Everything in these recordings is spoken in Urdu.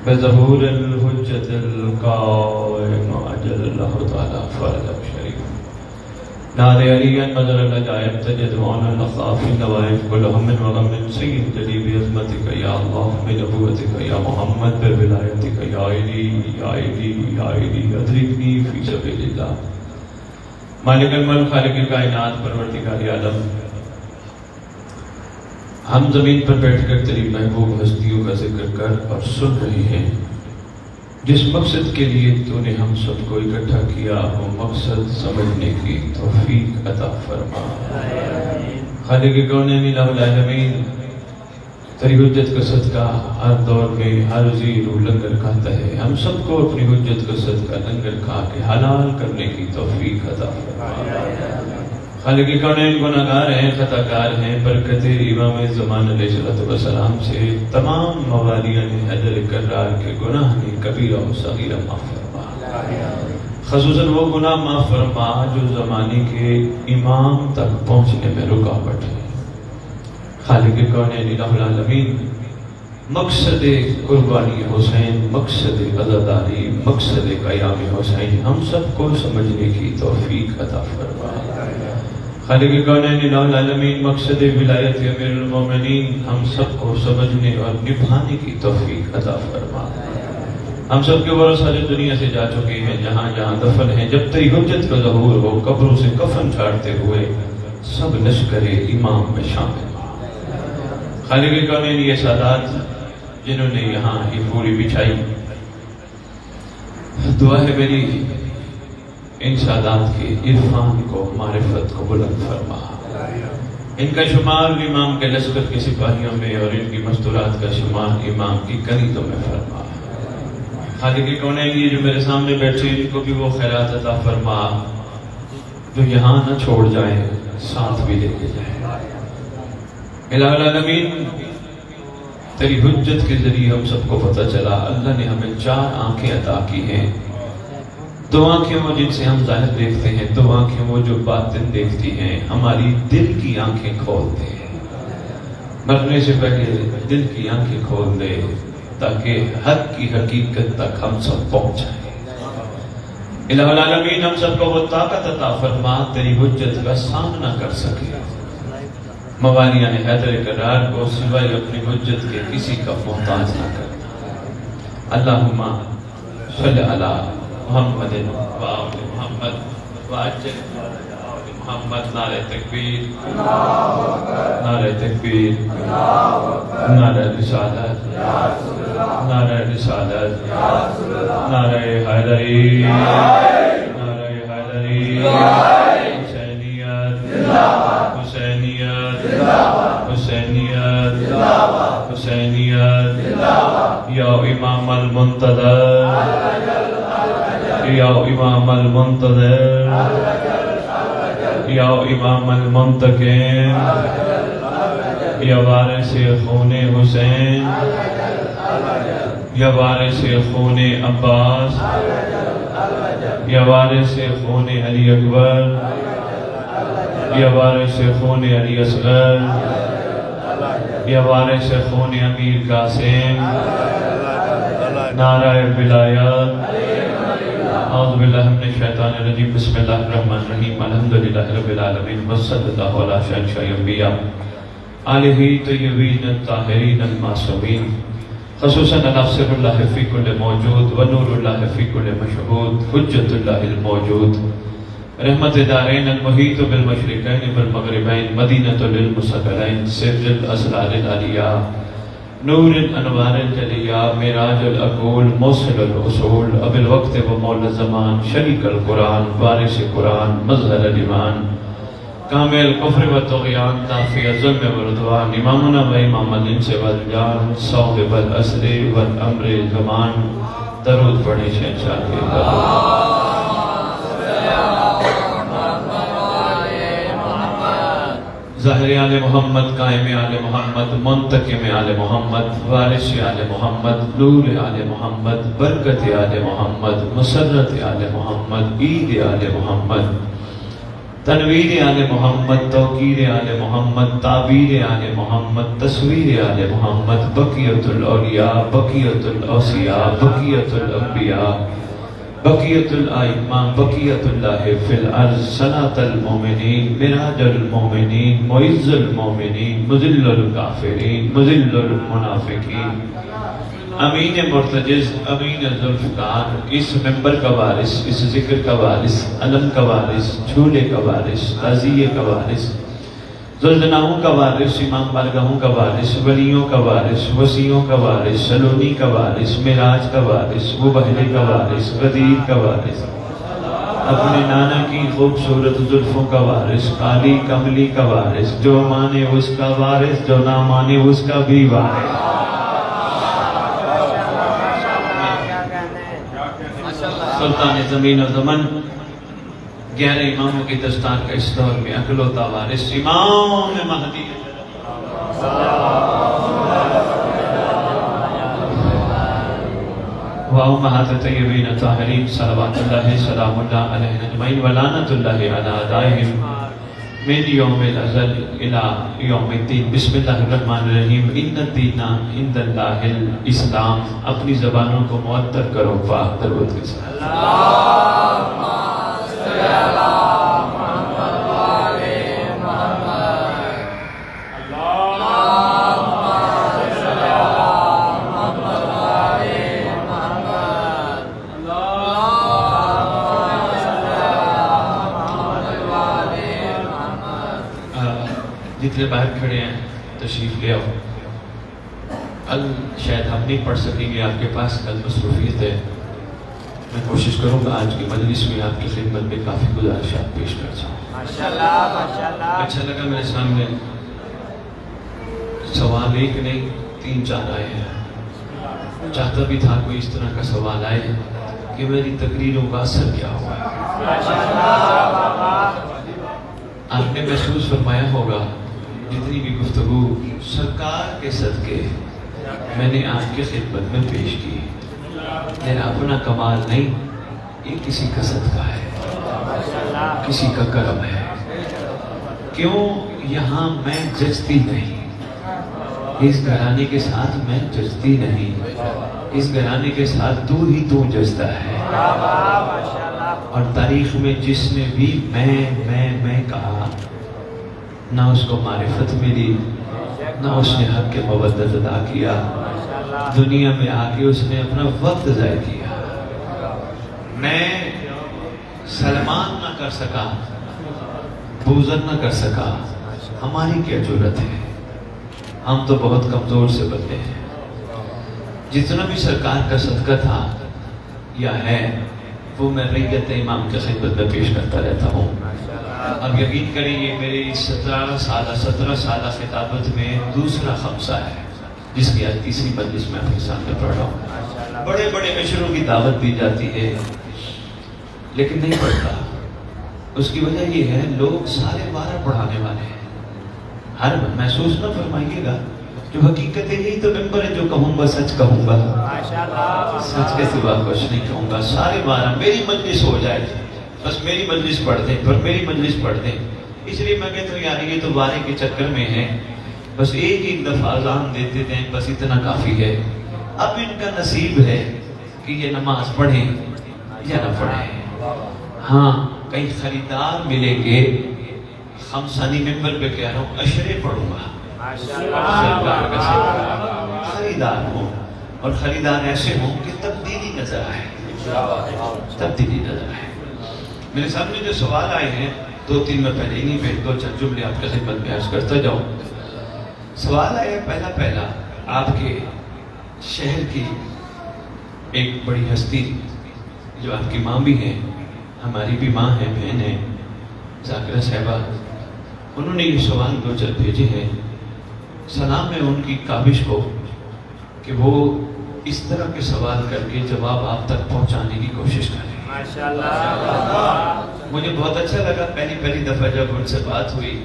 بظهور الحجة القائم أجل الله تعالى فرج شريف نادي عليا نظر العجائب تجد معنا الأخلاف في النوائب كل هم وغم سيد جلي بعظمتك يا الله بنبوتك يا محمد بولايتك يا إلي يا إلي يا إلي أدركني في سبيل الله مالک الملک خالق کائنات پروردگار عالم، ہم زمین پر بیٹھ کر تیری محبوب ہستیوں کا ذکر کر اور سن رہے ہیں۔ جس مقصد کے لیے تو نے ہم سب کو اکٹھا کیا وہ مقصد سمجھنے کی توفیق عطا فرما۔ خالق کونین الہ العالمین، تیری حجت کا صدقہ ہر دور میں ہر زیر لنگر کھاتا ہے، ہم سب کو اپنی حجت کا صدقہ لنگر کھا کے حلال کرنے کی توفیق عطا فرما۔ خالق کونین گناہگار ہیں، خطاکار ہیں، برکت امام زمان علیہ السلام سے تمام موالیان حیدر کرار کے گناہ نے کبیرہ و صغیرہ معاف فرما، خصوصاً وہ گناہ معاف فرما جو زمانے کے امام تک پہنچنے میں رکاوٹ ہے۔ خالق کونین الہ العالمین، مقصد قربانی حسین، مقصد عزاداری، مقصد قیام حسین ہم سب کو سمجھنے کی توفیق عطا فرما۔ خالق کونین الہ العالمین، مقصد ولایت امیر المومنین ہم سب کو سمجھنے اور نبھانے کی توفیق عطا فرما۔ ہم سب کے ورثہ جو دنیا سے جا چکے ہیں، جہاں جہاں دفن ہیں، جب تیری حجت کا ظہور ہو قبروں سے کفن چھاڑتے ہوئے سب لشکر امام میں شامل ہو۔ خالق کونین یہ سادات جنہوں نے یہاں یہ پوری بچھائی، دعا ہے میری ان سادات کے عرفان کو، معرفت کو بلند فرما، ان کا شمار امام کے لشکر کے سپاہیوں میں اور ان کی مستورات کا شمار امام کی کنیزوں میں فرما۔ خالق کونین یہ جو میرے سامنے بیٹھے ان کو بھی وہ خیرات عطا فرما جو یہاں نہ چھوڑ جائیں، ساتھ بھی لے کے جائیں۔ الہ العالمین، تیری حجت کے ذریعے ہم سب کو پتہ چلا اللہ نے ہمیں 4 آنکھیں عطا کی ہیں۔ 2 آنکھیں وہ جن سے ہم ظاہر دیکھتے ہیں، 2 آنکھیں وہ جو باطن دیکھتی ہیں۔ ہماری دل کی آنکھیں کھول دے، مرنے سے پہلے دل کی آنکھیں کھول دے تاکہ حق کی حقیقت تک ہم سب پہنچ جائیں۔ الہ العالمین، ہم سب کو وہ طاقت عطا فرما تیری حجت کا سامنا کر سکے۔ موالیان حیدر کرار کو سوائے اپنی حجت کے کسی کا محتاج نہ کرنا۔ اللہم صلی علی محمد و آل محمد وعجل آل محمد۔ نعرہ تکبیر، نعرہ تکبیر، نعرہ رسالت، نعرہ رسالت، نعرہ حیدری، نعرہ حیدری، حسینیت، حسینیت، حسینیت، حسینیت، یا امام المنتظر، یا امام المنتظر، یا امام المنتقم، یا وارث خون حسین، یا وارث خون عباس، یا وارث خون علی اکبر، یا وارث خون علی اصغر، یا وارث خون امیر قاسم، نعرہ ولایت۔ اعوذ باللہ من الشیطان الرجیم، بسم اللہ الرحمن الرحیم، الحمدللہ رب العالمین، وصلی اللہ علی شہنشاہ الانبیاء آلہ طیبین الطاہرین المعصومین، خصوصاً ناصر اللہ فی کل موجود ونور اللہ فی کل مشہود، حجت اللہ الموجود، رحمت دارین المحیط بالمشرقین بالمغربین، مدینۃ للمستقرین، سر الاسرار العلیاء، نور الانوار الجلیاء، معراج العقول، موصل الاصول، ابو الوقت و مولا الزمان، شریک القرآن، وارث قرآن، مظہر الایمان، کامل کفر و طغیان، نافع ظلم و رضوان، امامنا و امام الانس والجان، صاحب العصر والامر زمان۔ درود پڑھیں شہنشاہ کے درود۔ ظاہر آل محمد، قائم آل محمد، منتقم آل محمد، وارث آل محمد، نور آل محمد، برکت آل محمد، مسرت آل محمد، عید آل محمد، تنویر آل محمد، توقیر آل محمد، تعبیر آل محمد، تصویر آل محمد، بقیت الاولیاء، بقیت الاوصیاء، بقیت الانبیاء، بقیت الائمہ، بقیت اللہ فی الارض، صلاة المومنین، مراج المومنین، معز المومنین، مذل الکافرین، مذل المنافقین، امین مرتجز، امین ذوالفقار، اس منبر کا وارث، اس ذکر کا وارث، علم کا وارث، جھولے کا وارث، تعزیے کا وارث، زلزلاؤں کا وارث، امام بارگاہوں کا وارث، ولیوں کا وارث، وسیعوں کا وارث، سلونی کا وارث، معراج کا وارث، وہ بہلے کا وارث، غدیر کا وارث، اپنے نانا کی خوبصورت زلفوں کا وارث، کالی کملی کا وارث، جو مانے اس کا وارث، جو نہ مانے اس کا بھی وارث۔ سلطان زمین و زمن، 11 اماموں کی دستار کا اس دور میں اکلوتا وارث امام مہدی، وامہات طیبین طاہرین صلوات اللہ سلام اللہ علیہ اجمعین ولعنت اللہ علی اعدائہم من یوم الازل الى یوم الدین۔ بسم اللہ الرحمن الرحیم۔ ان الدین عند اللہ الاسلام۔ اپنی زبانوں کو معطر کرو پاک درود کے ساتھ۔ اللہم صلی علی محمد وآل محمد، اللہم صلی علی محمد وآل محمد، اللہم صلی علی محمد وآل محمد۔ جتنے باہر کھڑے ہیں تشریف لے آؤ۔ شاید ہم نہیں پڑھ سکیں گے، آپ کے پاس کل مصروفیت ہے۔ میں کوشش کروں گا آج کی مجلس میں آپ کی خدمت میں کافی گزارشات پیش کر سکوں۔ ماشاءاللہ ماشاءاللہ۔ اچھا لگا میرے سامنے سوال ایک نہیں 3-4 آئے ہیں۔ چاہتا بھی تھا کوئی اس طرح کا سوال آئے کہ میری تقریروں کا اثر کیا ہوا ہے۔ آپ نے محسوس فرمایا ہوگا جتنی بھی گفتگو سرکار کے صدقے میں نے آپ کی خدمت میں پیش کی، میرا اپنا کمال نہیں، یہ کسی کا صدقہ ہے، کسی کا کرم ہے۔ کیوں یہاں میں ججتی نہیں، اس گھرانے کے ساتھ میں ججتی نہیں، اس گھرانے کے ساتھ تو ہی تو ججتا ہے۔ اور تاریخ میں جس نے بھی میں کہا، نہ اس کو معرفت ملی، نہ اس نے حق کے مودت ادا کیا، دنیا میں آگے اس نے اپنا وقت ضائع کیا۔ میں سلمان نہ کر سکا، بوزر نہ کر سکا، ہماری کیا جرت ہے؟ ہم تو بہت کمزور سے بندے ہیں۔ جتنا بھی سرکار کا صدقہ تھا یا ہے وہ میں ریت امام کی خدمت میں پیش کرتا رہتا ہوں۔ اب یقین کریں یہ میری 17 سالہ خطابت میں دوسرا خمسہ ہے جس کی آج تیسری مجلس میں آپ کے سامنے پڑھ رہا ہوں۔ بڑے بڑے مشروں کی دعوت دی جاتی ہے لیکن نہیں پڑھتا۔ اس کی وجہ یہ ہے لوگ سارے 12 پڑھانے والے ہیں۔ ہر محسوس نہ فرمائیے گا، جو حقیقت ہے یہی تو ممبر ہے، جو کہوں گا سچ کہوں گا، سچ کے سوا کچھ نہیں کہوں گا۔ سارے 12 میری مجلس ہو جائے، بس میری مجلس پڑھ دیں، پر میری مجلس پڑھ دیں۔ اس لیے میں کہتا ہوں یار یہ تو 12 کے چکر میں ہیں، بس ایک دفعہ اذان دیتے دیں، بس اتنا کافی ہے۔ اب ان کا نصیب ہے کہ یہ نماز پڑھیں یا نہ پڑھیں۔ ہاں کئی خریدار ملیں گے، خمسانی ممبر پہ کہہ رہا ہوں اشرے پڑھوں گا، خریدار ہوں، اور خریدار ایسے ہوں کہ تبدیلی نظر آئے، تبدیلی نظر آئے۔ میرے سامنے جو سوال آئے ہیں 2-3 میں پہلے انہیں پہ 2-4 جملے آپ کے خدمت میں عرض کرتا جاؤں۔ سوال آیا پہلا آپ کے شہر کی ایک بڑی ہستی جو آپ کی ماں بھی ہیں، ہماری بھی ماں ہیں، بہن ہیں، ذاکرہ صاحبہ، انہوں نے یہ سوال 2-4 بھیجے ہیں۔ سلام ہے ان کی کاوش کو کہ وہ اس طرح کے سوال کر کے جواب آپ تک پہنچانے کی کوشش کریں۔ مجھے بہت اچھا لگا پہلی دفعہ جب ان سے بات ہوئی،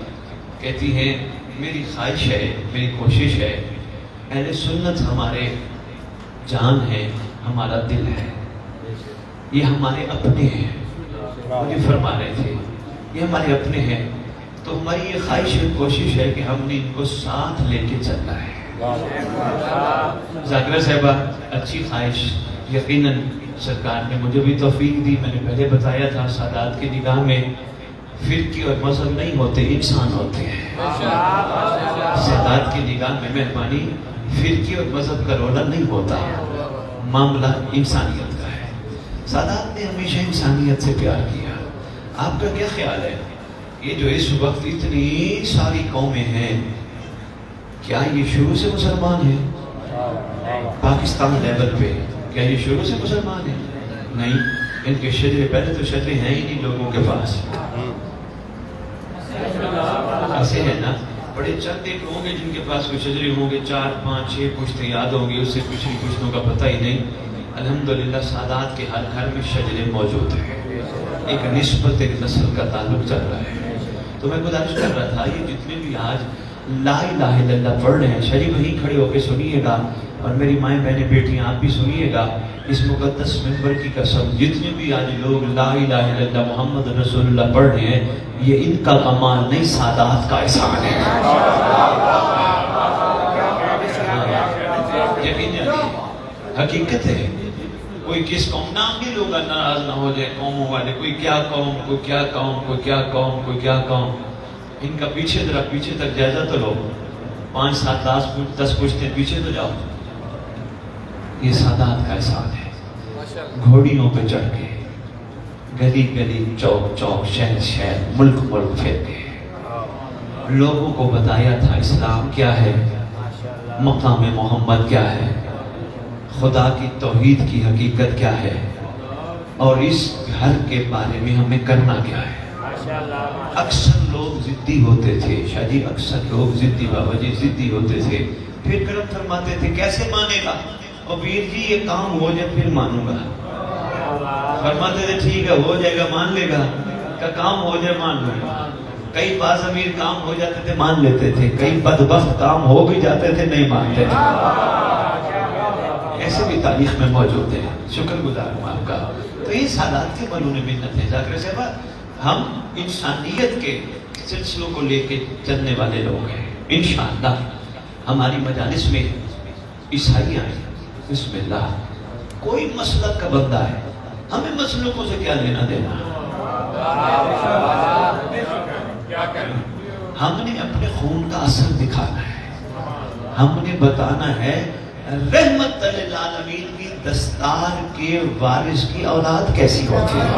کہتی ہیں میری خواہش ہے، میری کوشش ہے، اہل سنت ہمارے جان ہے، ہمارا دل ہے، یہ ہمارے اپنے ہیں۔ مجھے فرما رہے تھے یہ ہمارے اپنے ہیں، تو ہماری یہ خواہش ہے، کوشش ہے کہ ہم نے ان کو ساتھ لے کے چلنا ہے۔ ذاکرہ صاحبہ، اچھی خواہش، یقیناً سرکار نے مجھے بھی توفیق دی۔ میں نے پہلے بتایا تھا، سادات کی نگاہ میں فرقے اور مذہب نہیں ہوتے، انسان ہوتے ہیں۔ سادات کی نگاہ میں مہربانی فرقے اور مذہب کا رولا نہیں ہوتا، معاملہ انسانیت کا ہے۔ سادات نے ہمیشہ انسانیت سے پیار کیا۔ آپ کا کیا خیال ہے، یہ جو اس وقت اتنی ساری قومیں ہیں، کیا یہ شروع سے مسلمان ہیں؟ پاکستان لیول پہ کیا یہ شروع سے مسلمان ہیں؟ نہیں، ان کے شجرے، پہلے تو شجرے ہیں ہی نہیں لوگوں کے پاس۔ ایسے ہیں نا، بڑے چند ایک ہوں گے جن کے پاس کوئی شجرے ہوں گے، 4 5 6 پشتیں یاد ہوں گی، اس سے پچھلی پشتوں کا پتہ ہی نہیں۔ الحمدللہ سادات کے ہر گھر میں شجرے موجود ہیں، ایک نسبت، ایک نسل کا تعلق چل رہا ہے۔ تو میں گزارش کر رہا تھا، یہ جتنے بھی آج لا الہ الا اللہ پڑھ رہے ہیں، شریف وہیں کھڑے ہو کے سنیے گا، اور میری مائیں بہنیں بیٹیاں آپ بھی سنیے گا، اس مقدس منبر کی قسم، جتنے بھی آج لوگ لا الہ الا اللہ محمد رسول اللہ پڑھ رہے ہیں، یہ ان کا کمال نہیں، سادات کا احسان ہے۔ حقیقت ہے، کوئی کس قوم، نام بھی لوگ ناراض نہ ہو جائے قوموں والے، کوئی کیا قوم، کوئی کیا قوم، کوئی کیا قوم، کوئی کیا قوم، ان کا پیچھے ذرا پیچھے تک جائزہ تو لو، 5 7 10 پوچھتے پیچھے تو جاؤ۔ یہ سادات کا احسان ہے، گھوڑیوں پہ چڑھ کے گلی گلی، چوک چوک، شہر شہر، ملک ملک پھر کے لوگوں کو بتایا تھا اسلام کیا ہے، مقام محمد کیا ہے، خدا کی توحید کی حقیقت کیا ہے، اور اس گھر کے بارے میں ہمیں کرنا کیا ہے۔ اکثر لوگ ضدی ہوتے تھے، شاید اکثر لوگ ضدی، بابا جی ضدی ہوتے تھے، پھر کرم فرماتے تھے کیسے مانے گا، اور ویر جی یہ کام ہو جائے پھر مانوں گا، فرماتے تھے ٹھیک ہے ہو جائے گا مان لے گا، کہ کام ہو جائے مان لوں گا۔ کئی باز امیر کام ہو جاتے تھے مان لیتے تھے، کئی بدبخت کام ہو بھی جاتے تھے نہیں مانتے تھے، ایسے بھی تاریخ میں موجود ہیں، شکر گزار ہوں آپ کا۔ تو یہ سادات کے بلوں نے منت ہے۔ ذاکرہ صاحبہ، ہم انسانیت کے سلسلوں کو لے کے چلنے والے لوگ ہیں، انشاءاللہ ہماری مجالس میں عیسائی آئے، بسم اللہ، کوئی مسلک کا بندہ ہے، ہمیں مسلکوں سے کیا لینا دینا، ہم نے اپنے خون کا اثر دکھانا ہے، ہم نے بتانا ہے رحمت للعالمین کی دستار کے وارث کی اولاد کیسی ہوتی ہے۔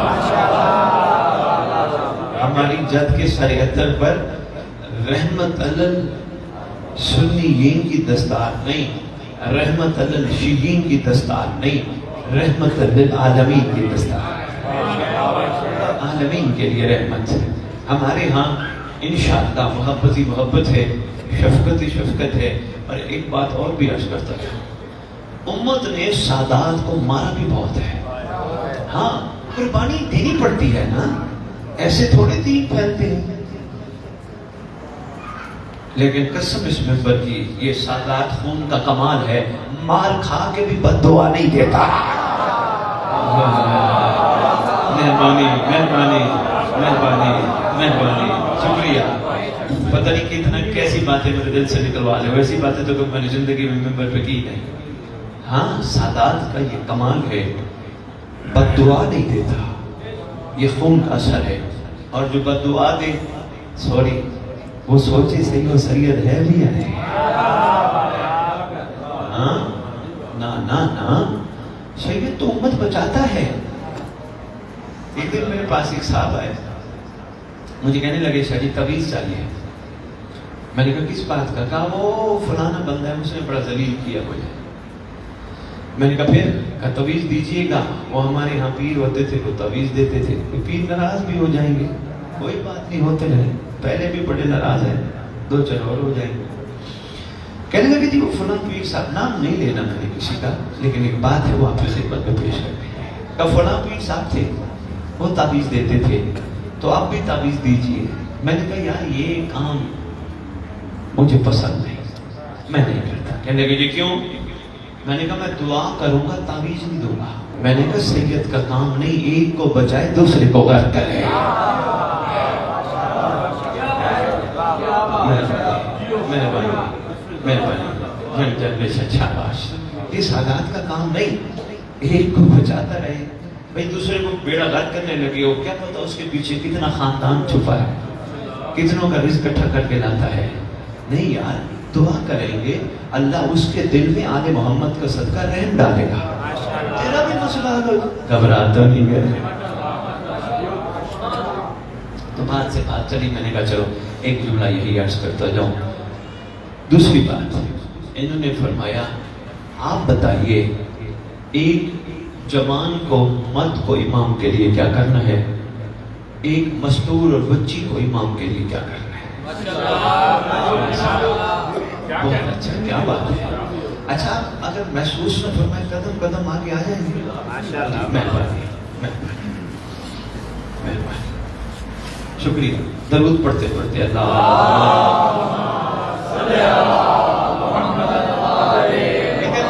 ہماری جد کے سر عطر پر رحمت للسنیین کی دستار نہیں، رحمت للشیعین کی دستار نہیں، رحمت للعالمین کی دستار، عالمین کے لیے رحمت۔ ہمارے ہاں انشاءاللہ محبت ہی محبت ہے، شفقت ہی شفقت ہے۔ اور ایک بات اور بھی عرض کرتا ہے، امت نے سادات کو مارا بھی بہت ہے، ہاں قربانی دینی پڑتی ہے نا، ایسے تھوڑے دین پھیلتے ہیں، لیکن قسم اس منبر کی، یہ سادات خون کا کمال ہے، مار کھا کے بھی بد دعا نہیں دیتا۔ مہربانی مہربانی مہربانی مہربانی، شکریہ۔ پتہ نہیں کتنا کیسی باتیں میرے دل سے نکلوا لے، ویسی باتیں تو میں نے زندگی میں منبر پہ کی نہیں۔ ہاں سادات کا یہ کمال ہے، بد دعا نہیں دیتا، یہ خون کا اثر ہے، اور جو بد دعا دے، سوری، وہ سوچے صحیح وہ شریعت ہے بھی یا نہیں؟ ہاں نا نا نا، شریعت تو امت بچاتا ہے۔ ایک دن میرے پاس ایک صاحب آئے، مجھے کہنے لگے شاہ جی تعویذ چاہیے۔ میں نے کہا کس بات کا؟ کہا وہ فلانا بندہ ہے، اس نے بڑا ذلیل کیا مجھے۔ میں نے کہا پھر؟ کہا تعویذ دیجیے گا، وہ ہمارے یہاں پیر ہوتے تھے، وہ تعویذ دیتے تھے، پیر ناراض بھی ہو جائیں گے، کوئی بات نہیں، ہوتے رہے، پہلے بھی بڑے ناراض ہیں، 2 4 اور ہو جائیں گے۔ کہنے لگے جی وہ فلاں پیر صاحب، نام نہیں لینا میں نے کسی کا، لیکن ایک بات ہے وہ آپ کی خدمت میں پیش کرتے ہیں۔ کہا فلاں پیر صاحب تھے، وہ تعویذ دیتے تھے، تو آپ بھی تعویذ دیجیے۔ میں نے کہا یار یہ کام مجھے پسند نہیں، میں نہیں کرتا۔ کہنے لگے جی کیوں؟ میں نے کہا میں دعا کروں گا، تعویذ نہیں دوں گا۔ میں نے کہا سید کا کام نہیں، ایک کو بچائے دوسرے کو غرق کرے۔ مہربانی شاباش. یہ سادات کا کام نہیں. ایک کو بچاتا رہے بھائی، دوسرے کو بیڑا غرق کرنے لگے ہو، کیا پتا اس کے پیچھے کتنا خاندان چھپا ہے، کتنوں کا رزق اکٹھا کر کے لاتا ہے. نہیں یار، دعا کریں گے اللہ اس کے دل میں آل محمد کا صدقہ رحم ڈالے گا. تیرا بھی مسئلہ حل، گھبراتا نہیں ہے. تو بات سے بات چلی، میں نے کہا چلو ایک جملہ یہی عرض کرتا جاؤں. دوسری بات، انہوں نے فرمایا آپ بتائیے ایک جوان کو، مرد کو امام کے لیے کیا کرنا ہے، ایک مستور اور بچی کو امام کے لیے کیا کرنا ہے. بہت اچھا، کیا بات ہے. اچھا اگر محسوس نہ فرمائے قدم قدم آگے آ جائیں گے. مہربانی مہربانی، شکریہ. درود پڑھتے پڑھتے اللہ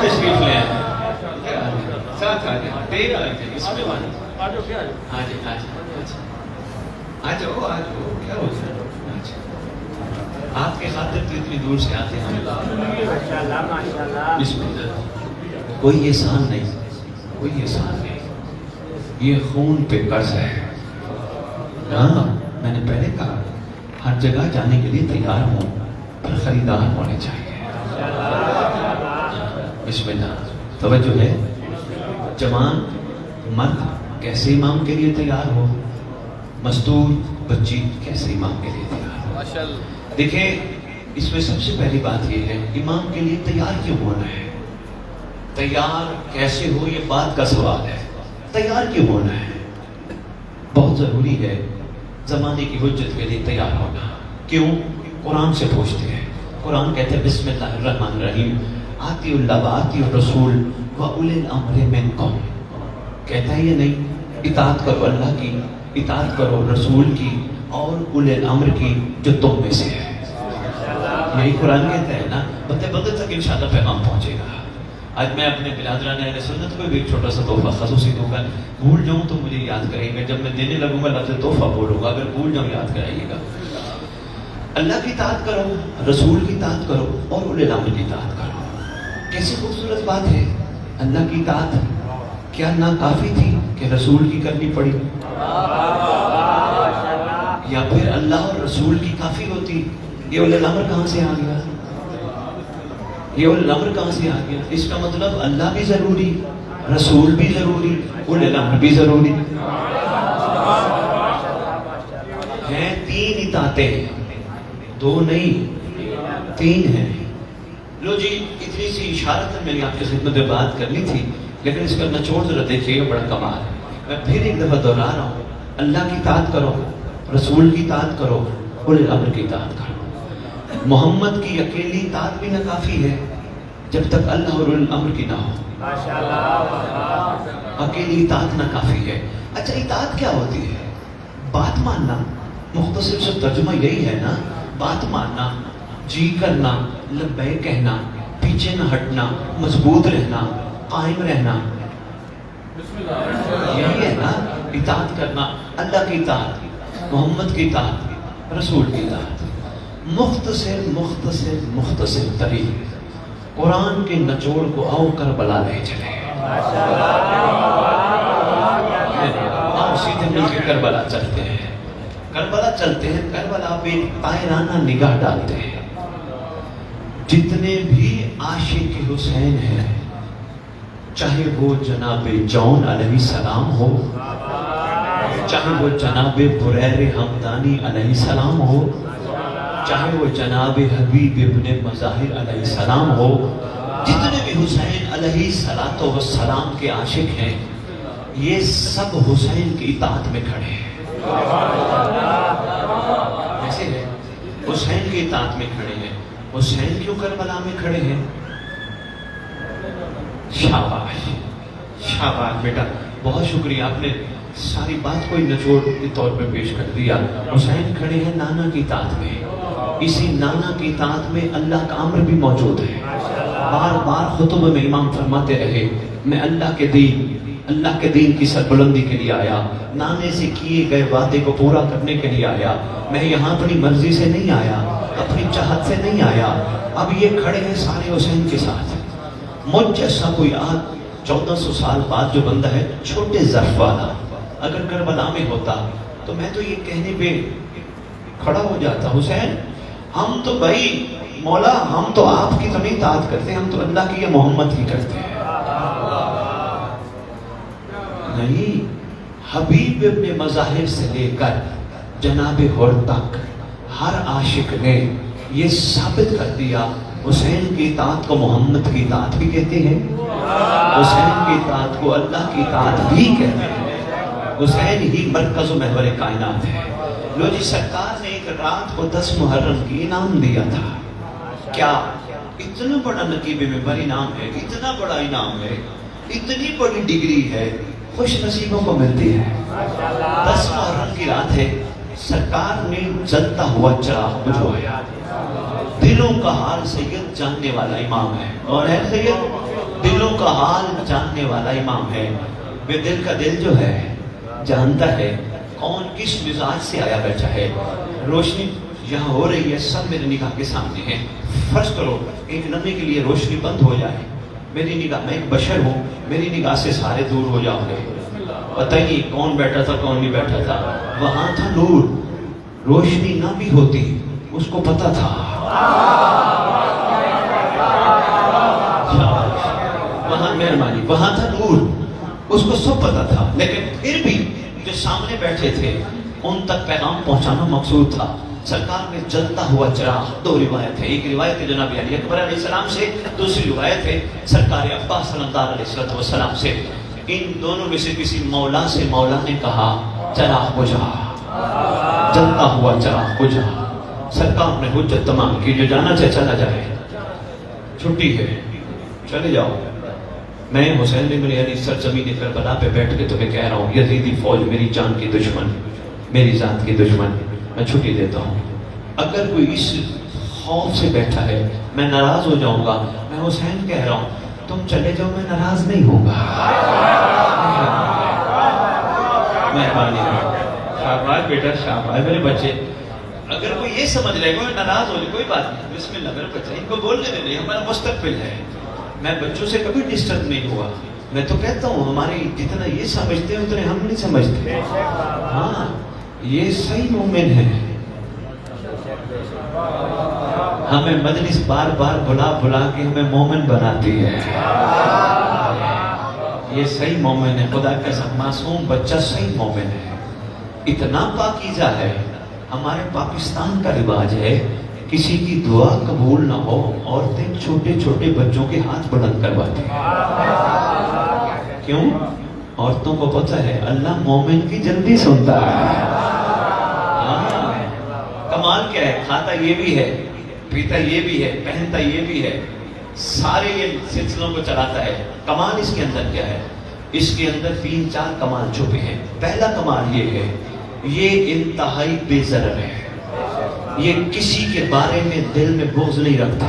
تشریف لے ساتھ آ جائیں. دیر آ جائیں اس میں آ جاؤ کیا ہو جائے. آپ کے خاطر تو اتنی دور سے آتے ہیں. بسم اللہ. کوئی احسان نہیں، کوئی احسان نہیں، یہ خون پہ قرض ہے. ہاں میں نے پہلے کہا ہر جگہ جانے کے لیے تیار ہوں، پر خریدار ہونے چاہیے. بسم اللہ. توجہ ہے. جوان مرد کیسے امام کے لیے تیار ہو، مستور بچی کیسے امام کے لیے تیار ہو. دیکھیں اس میں سب سے پہلی بات یہ ہے امام کے لیے تیار کیوں ہونا ہے. تیار کیسے ہو یہ بات کا سوال ہے. تیار کیوں ہونا ہے؟ بہت ضروری ہے زمانے کی حجت کے لیے تیار ہونا. کیوں؟ قرآن سے پوچھتے ہیں. قرآن کہتے ہیں بسم اللہ الرحمن الرحیم آتی اللہ و آتی الرسول و اولی الامر منکم. کہتا ہے یہ نہیں اطاعت کرو اللہ کی، اطاعت کرو رسول کی اور اولی الامر کی جو تم میں سے ہے. یہی قرآن کہتا ہے نا. بدل تک انشاءاللہ پیغام پہنچے گا. آج میں اپنے برادران اہل سنت کو بھی ایک چھوٹا سا تحفہ، خصوصی تحفہ، بھول جاؤں تو مجھے یاد کرائیے گا. جب میں دینے لگوں گا لفظ تحفہ بولوں گا، اگر بھول جاؤں یاد کرائیے گا. اللہ کی اطاعت کرو، رسول کی اطاعت کرو اور اولی الامر کی اطاعت کرو. کیسی خوبصورت بات ہے. اللہ کی اطاعت کیا ناکافی تھی کہ رسول کی کرنی پڑی، یا پھر اللہ اور رسول کی کافی ہوتی؟ یہ اولی الامر کہاں سے آ گیا؟ یہ اولی الامر کہاں سے آ گیا؟ اس کا مطلب اللہ بھی ضروری، رسول بھی ضروری، اولی الامر بھی ضروری ہیں. تین اطاعتیں، دو نہیں تین ہیں. لو جی اتنی سی اشارت میں نے آپ کی خدمت میں بات کرنی تھی، لیکن اس کا نچوڑ ذرا دیکھیے گا، بڑا کمال ہے. میں پھر ایک دفعہ دہرا رہا ہوں، اللہ کی اطاعت کرو، رسول کی اطاعت کرو، اولی الامر کی اطاعت کرو. محمد کی اکیلی اطاعت بھی ناکافی ہے جب تک اللہ اور اولی الامر کی نہ ہو. اکیلی اطاعت ناکافی ہے. اچھا اطاعت کیا ہوتی ہے؟ بات ماننا. مختصر سے ترجمہ یہی ہے نا، بات ماننا، جی کرنا، لبیک کہنا، پیچھے نہ ہٹنا، مضبوط رہنا، قائم رہنا. یہی ہے نا اطاعت کرنا. اللہ کی اطاعت، محمد کی اطاعت، رسول کی اطاعت. مختصر مختصر مختصر ترین قرآن کے نچوڑ کو آؤ کربلا لے چلے. آؤ سیدھے مل کے کربلا چلتے ہیں. کربلا چلتے ہیں، کربلا پہ طائرانہ نگاہ ڈالتے ہیں. جتنے بھی عاشق حسین ہیں، چاہے وہ جناب جون علیہ السلام ہو، چاہے وہ جناب بریر حمدانی علیہ السلام ہو، چاہے وہ جناب حبیب ابن مظاہر علیہ السلام ہو، جتنے بھی حسین علیہ السلام کے عاشق ہیں، یہ سب حسین کی اطاعت میں کھڑے ہیں. ایسے ہے، حسین کی اطاعت میں کھڑے ہیں. حسین کیوں کربلا میں کھڑے ہیں؟ شاباش شاباش بیٹا، بہت شکریہ، آپ نے ساری بات کو نچوڑ کے طور پہ پیش کر دیا. حسین کھڑے ہیں نانا کی اطاعت میں. اسی نانا کی اطاعت میں اللہ کا امر بھی موجود ہے. بار بار خطبہ میں امام فرماتے رہے میں اللہ کے دین اللہ کے دین کی سربلندی کے لیے آیا، نانے سے کیے گئے وعدے کو پورا کرنے کے لیے آیا۔ میں یہاں اپنی مرضی سے نہیں آیا، اپنی چاہت سے نہیں آیا۔ اب یہ کھڑے ہیں سارے حسین کے ساتھ، مجھ جیسا کوئی 1400 سال بعد جو بندہ ہے چھوٹے ظرف والا، اگر کربلا میں ہوتا تو میں تو یہ کہنے پہ کھڑا ہو جاتا، حسین ہم تو بھائی مولا، ہم تو آپ کی زمین اطاعت کرتے ہیں، ہم تو اللہ کی یا محمد کی کرتے ہیں۔ نہیں، حبیب ابن مظاہر سے لے کر جناب حر تک ہر عاشق نے یہ ثابت کر دیا، حسین کی اطاعت کو محمد کی اطاعت بھی کہتے ہیں، حسین کی اطاعت کو اللہ کی اطاعت بھی کہتے ہیں، حسین ہی مرکز و محور کائنات ہے۔ لو جی، سرکار نے ایک رات کو 10 محرم کی انعام دیا تھا، کیا اتنا بڑا نقیب ممبر انعام ہے، اتنا بڑا انعام ہے، اتنی بڑی ڈگری ہے، خوش نصیبوں کو ملتی ہے۔ 10 محرم کی رات ہے، سرکار نے جلتا ہوا چراغ بجھوایا۔ دلوں کا حال سید جاننے والا امام ہے، اور ہے سید دلوں کا حال جاننے والا امام ہے۔ بے دل کا دل جو ہے جانتا ہے کون کس مزاج سے آیا بیٹھا ہے۔ روشنی یہاں ہو رہی ہے، سب میرے نگاہ کے سامنے ہے۔ فرض کرو ایک لمحے کے لیے روشنی بند ہو جائے، میری نگاہ، میں ایک بشر ہوں، میری نگاہ سے سارے دور ہو جاؤ گے، پتہ نہیں کون بیٹھا تھا کون نہیں بیٹھا تھا۔ وہاں تھا نور، روشنی نہ بھی ہوتی اس کو پتا تھا، وہاں مہربانی، وہاں تھا نور، اس کو سب پتا تھا، لیکن پھر بھی جو سامنے بیٹھے تھے ان تک پیغام پہنچانا مقصود تھا۔ سرکار میں جلتا ہوا چراغ، 2 روایت ہے، ایک روایت ہے جناب علی اکبر علیہ السلام سے، دوسری روایت ہے سرکار عباس صلی اللہ علیہ وسلم سے۔ ان دونوں میں سے کسی مولا سے مولا نے کہا چراغ بجھا، جلتا ہوا چراغ بجھا۔ سرکار نے حجت تمام کی، جو جانا چاہے چلا جائے، چھٹی ہے چلے جاؤ۔ میں حسین بن علی سرزمین کربلا پہ بیٹھ کے تمہیں کہہ رہا ہوں، یزیدی فوج میری جان کی دشمن، میری ذات کی دشمن، میں چھٹی دیتا ہوں۔ اگر کوئی اس خوف سے بیٹھا ہے میں ناراض ہو جاؤں گا، میں حسین کہہ رہا ہوں تم چلے جاؤ، میں ناراض نہیں ہوں گا۔ مہربانی، شاباش بیٹا شاباش میرے بچے۔ اگر کوئی یہ سمجھ رہے کوئی ناراض ہو جائے، کوئی بات نہیں، بسم اللہ میرے بچے، ان کو بولنے دیں، ہمارا مستقبل ہے۔ میں بچوں سے کبھی ڈسٹرب نہیں ہوا، میں تو کہتا ہوں ہمارے جتنا یہ سمجھتے ہیں اتنے ہم نہیں سمجھتے۔ ہاں، یہ صحیح مومن ہے۔ ہمیں مجلس بار بار بلا بلا کے ہمیں مومن بناتی ہے، یہ صحیح مومن ہے، خدا کا معصوم بچہ صحیح مومن ہے، اتنا پاکیزہ ہے۔ ہمارے پاکستان کا رواج ہے کسی کی دعا قبول نہ ہو، عورتیں چھوٹے چھوٹے بچوں کے ہاتھ بلند کرواتی ہیں۔ کیوں؟ عورتوں کو پتہ ہے اللہ مومن کی جلدی سنتا ہے۔ کمال کیا ہے، کھاتا یہ بھی ہے، پیتا یہ بھی ہے، پہنتا یہ بھی ہے، سارے یہ سلسلوں کو چلاتا ہے۔ کمال اس کے اندر کیا ہے؟ اس کے اندر 3-4 کمال چھپے ہیں۔ پہلا کمال یہ ہے، یہ انتہائی بے ضرر ہے، یہ کسی کے بارے میں دل میں بغض نہیں رکھتا،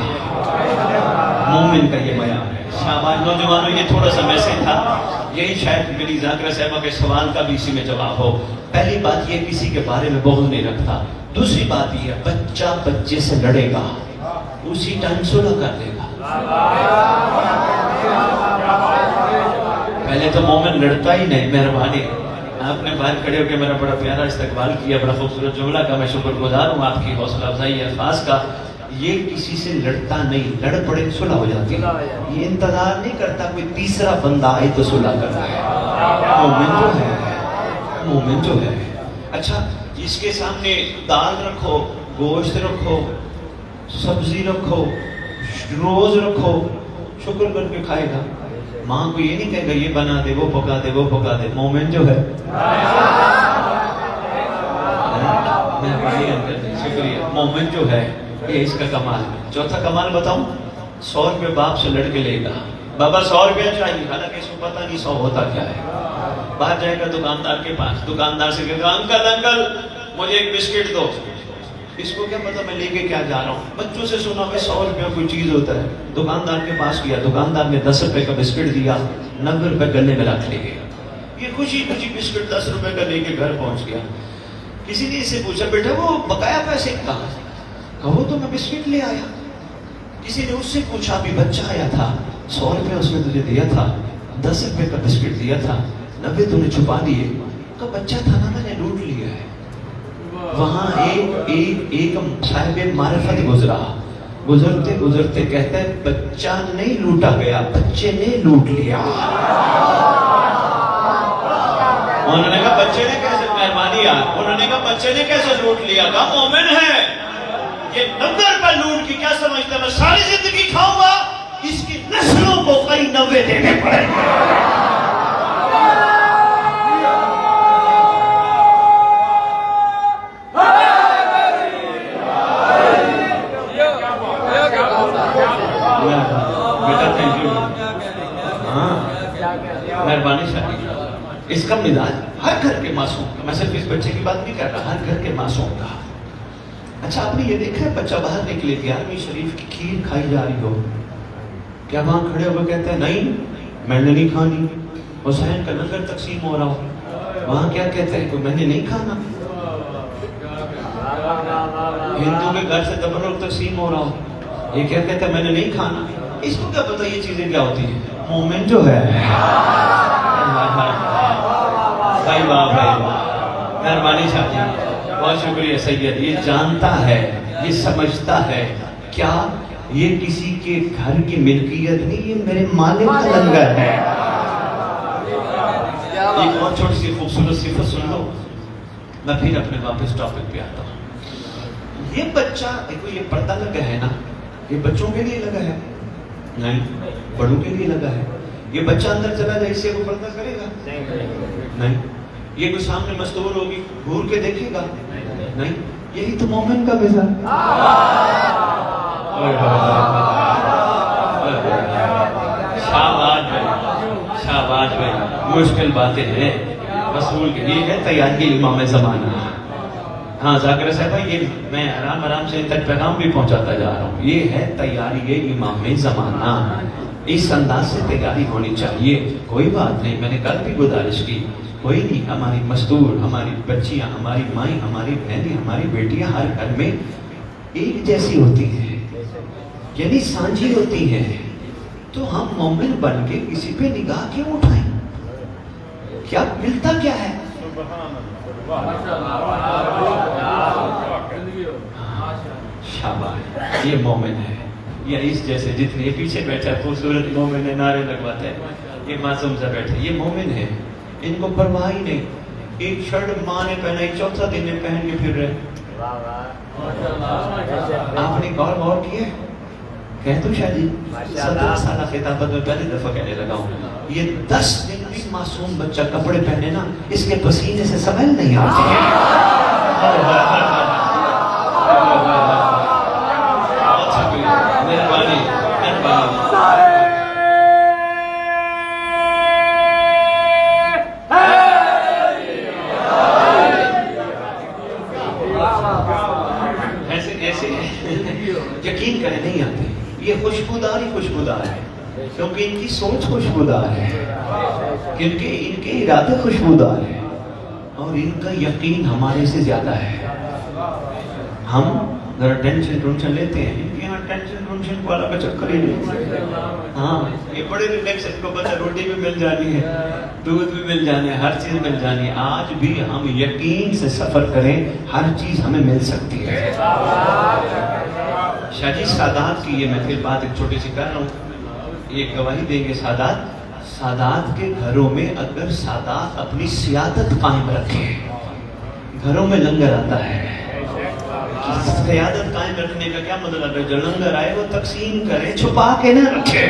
مومن کا یہ بیان ہے۔ شاباش نوجوانوں، یہ تھوڑا سا میسج تھا، یہی شاید میری ذاکرہ صاحبہ کے سوال کا بھی اسی میں جواب ہو۔ پہلی بات یہ کسی کے بارے میں بغض نہیں رکھتا۔ دوسری بات یہ ہے بچہ بچے سے لڑے گا اسی ٹائم صلح کر دے گا۔ پہلے تو مومن لڑتا ہی نہیں۔ مہربانی، آپ نے باہر کھڑے ہو کے میرا بڑا پیارا استقبال کیا، بڑا خوبصورت جملہ کا میں شکر گزار ہوں آپ کی حوصلہ افزائی الفاظ کا۔ یہ کسی سے لڑتا نہیں، لڑ پڑے صلح ہو جاتی ہے، یہ انتظار نہیں کرتا کوئی تیسرا بندہ آئے تو صلح کرتا ہے۔ مومن جو ہے، مومن جو ہے، اچھا اس کے سامنے دال رکھو، گوشت رکھو، سبزی رکھو، روز رکھو، شکر کر کے کھائے گا۔ ماں کو یہ نہیں کہے گا یہ بنا دے، وہ پکا دے، وہ پکا دے۔ مومن جو ہے، شکریہ، مومن جو ہے یہ اس کا کمال ہے۔ چوتھا کمال بتاؤں، 100 روپے باپ سے لڑ کے لے گا، بابا 100 روپے چاہیے، حالانکہ اس کو پتہ نہیں 100 ہوتا کیا ہے۔ باہر جائے گا دکاندار کے پاس، دکاندار سے کہے گا انکل انکل مجھے ایک بسکٹ دو۔ اس کو کیا پتا میں لے کے کیا جا رہا ہوں، بچوں سے سنا میں 100 روپے کوئی چیز ہوتا ہے۔ دکاندار کے پاس گیا، دکاندار نے 10 روپے کا بسکٹ دیا، 90 روپے گلے میں رکھ لیے۔ یہ خوشی خوشی بسکٹ 10 روپے کا لے کے گھر پہنچ گیا. کسی نے اس سے پوچھا بیٹا وہ بقایا پیسے کہاں؟ کہا وہ تو میں بسکٹ لے آیا. کسی نے اس سے پوچھا ابھی بچہ آیا تھا 100 روپے اس نے تجھے دیا تھا, 10 روپے کا بسکٹ دیا تھا, 90 تو نے چھپا دیے. تو بچہ تھا نا میں نے لوٹ لیا ہے. وہاں ایک صاحب معرفت گزرا, گزرتے گزرتے کہتا ہے بچہ نہیں لوٹا گیا, بچے نے لوٹ لیا. انہوں نے کہا بچے نے کیسے, مہربانی یار, انہوں نے کہا بچے نے کیسے لوٹ لیا؟ کہا مومن ہے یہ نمبر پر لوٹ کی کیا سمجھتا ہے میں ساری زندگی کھاؤں گا, اس کی نسلوں کو کئی 90 دینے پڑیں گے. بیٹا تھینک یو. ہاں مہربانی شادی. اس کا مزاج ہر گھر کے معصوم کا, میں صرف اس بچے کی بات نہیں کر رہا, ہر گھر کے معصوم کا. اچھا آپ نے یہ دیکھا ہے بچہ باہر نکلے 11ویں شریف کی کھیر کھائی جا رہی ہو, کیا وہاں کھڑے ہو کہتے ہیں نہیں میں نے نہیں کھانی. حسین کا لنگر تقسیم ہو رہا ہو, وہاں کیا کہتے ہیں میں نے نہیں کھانا. ہندو کے گھر سے تبرک تقسیم ہو رہا ہو, یہ کیا کہتا ہے میں نے نہیں کھانا. اس کو کیا پتا یہ چیزیں کیا ہوتی ہیں؟ مومن جو ہے بھائی واہ بھائی واہ, مہربانی شاہ جی, بہت شکریہ سید. یہ جانتا ہے, یہ سمجھتا ہے, کیا یہ کسی کے گھر کی ملکیت نہیں, یہ میرے مالک کا لنگر ہے. ایک اور چھوٹی سی خوبصورت صفت سن لو, میں پھر اپنے واپس ٹاپک پہ آتا ہوں. یہ بچہ دیکھو, یہ پردہ لگا ہے نا, یہ بچوں کے لیے لگا ہے نہیں, بڑوں کے لیے لگا ہے. یہ بچہ اندر چلا جائے, اس سے وہ پردہ کرے گا نہیں. یہ کوئی سامنے مستور ہوگی گھور کے دیکھے گا نہیں. یہی تو مومن کا مزاج. شاباش بھائی, شاباش بھائی. مشکل باتیں ہیں رسول کے لیے ہے تیاری امام زمانہ. ہاں ذاکر صاحب یہ میں آرام آرام سے ان تک پیغام بھی پہنچاتا جا رہا ہوں. یہ ہے تیاری امام زمانہ. اس انداز سے تیاری ہونی چاہیے. کوئی بات نہیں, میں نے کل بھی گزارش کی, کوئی نہیں, ہماری مزدور, ہماری بچیاں, ہماری مائیں, ہماری بہنیں, ہماری بیٹیاں ہر گھر میں ایک جیسی ہوتی ہیں, یعنی سانجھی ہوتی ہیں. تو ہم مومن بن کے کسی پہ نگاہ کیوں اٹھائیں؟ کیا ملتا کیا ہے؟ شاباش, یہ مومن ہے. یا اس جیسے جتنے پیچھے بیٹھا ہے خوبصورت مومن ہے, نعرے لگواتا ہے, یہ معصوم سا بیٹھا ہے, یہ مومن ہے. ان کو پرواہ ہی نہیں. ایک شرٹ ماں نے پہنا, ایک چوتھا دن میں پہن کے پھر رہے. آپ نے غور کیا؟ کہہ تو شاہ جی 17 سالہ خطابت میں پہلی دفعہ کہنے لگا ہوں, یہ 10 دن بھی معصوم بچہ کپڑے پہنے نا, اس کے پسینے سے سمیل نہیں آتی ہے. مہربانی مہربانی. ایسے یقین کریں نہیں آتے. یہ خوشبودار ہی خوشبودار ہے, کیونکہ ان کی سوچ خوشبودار ہے, کیونکہ ان کے ارادے خوشبودار ہیں, اور ان کا یقین ہمارے سے زیادہ ہے. ہم ذرا ٹینشن لیتے ہیں, یہاں ٹینشن والا کا چکر ہی نہیں. ہاں یہ بڑے ریلیکس, ان کو پتہ روٹی بھی مل جانی ہے, دودھ بھی مل جانے ہے, ہر چیز مل جانی ہے. آج بھی ہم یقین سے سفر کریں, ہر چیز ہمیں مل سکتی ہے. شاہ جی سادات کی یہ میں پھر بات ایک چھوٹی سی کر رہا ہوں, یہ گواہی دیں گے سادات کے گھروں میں اگر سادات اپنی سیادت قائم رکھے, گھروں میں لنگر آتا ہے. سیادت قائم رکھنے کا کیا مطلب ہے؟ جو لنگر آئے وہ تقسیم کرے, چھپا کے نہ رکھے.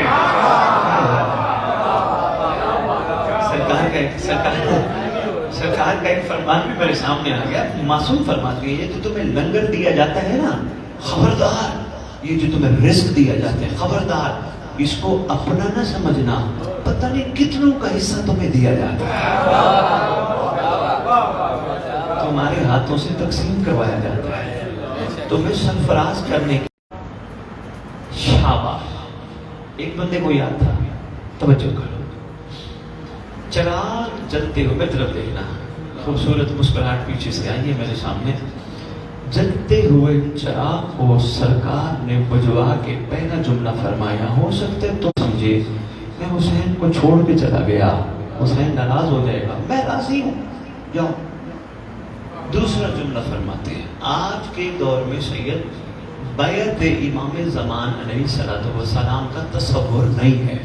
سرکار کا ایک فرمان بھی میرے سامنے آ گیا. معصوم فرماتی ہے جو تمہیں لنگر دیا جاتا ہے نا, خبردار, یہ جو تمہیں رزق دیا جاتا ہے خبردار, اس کو اپنا نہ سمجھنا, پتہ نہیں کتنوں کا حصہ تمہیں دیا جاتا ہے, تمہارے ہاتھوں سے تقسیم کروایا جاتا ہے, تمہیں سرفراز کرنے کی. شاباش. ایک بندے کو یاد تھا, توجہ کرو, چراغ جلتے ہوئے طرف دیکھنا، خوبصورت مسکراہٹ پیچھے سے آئی ہے میرے سامنے. جلتے ہوئے چراغ کو سرکار نے بجھوا کے پہلا جملہ فرمایا، ہو سکتا ہے تو سمجھے میں حسین کو چھوڑ کے چلا گیا، حسین ناراض ہو جائے گا، میں راضی ہوں، جاؤ. دوسرا جملہ فرماتے ہیں، آج کے دور میں سید بیعت امام زمان علیہ السلام کا تصور نہیں ہے.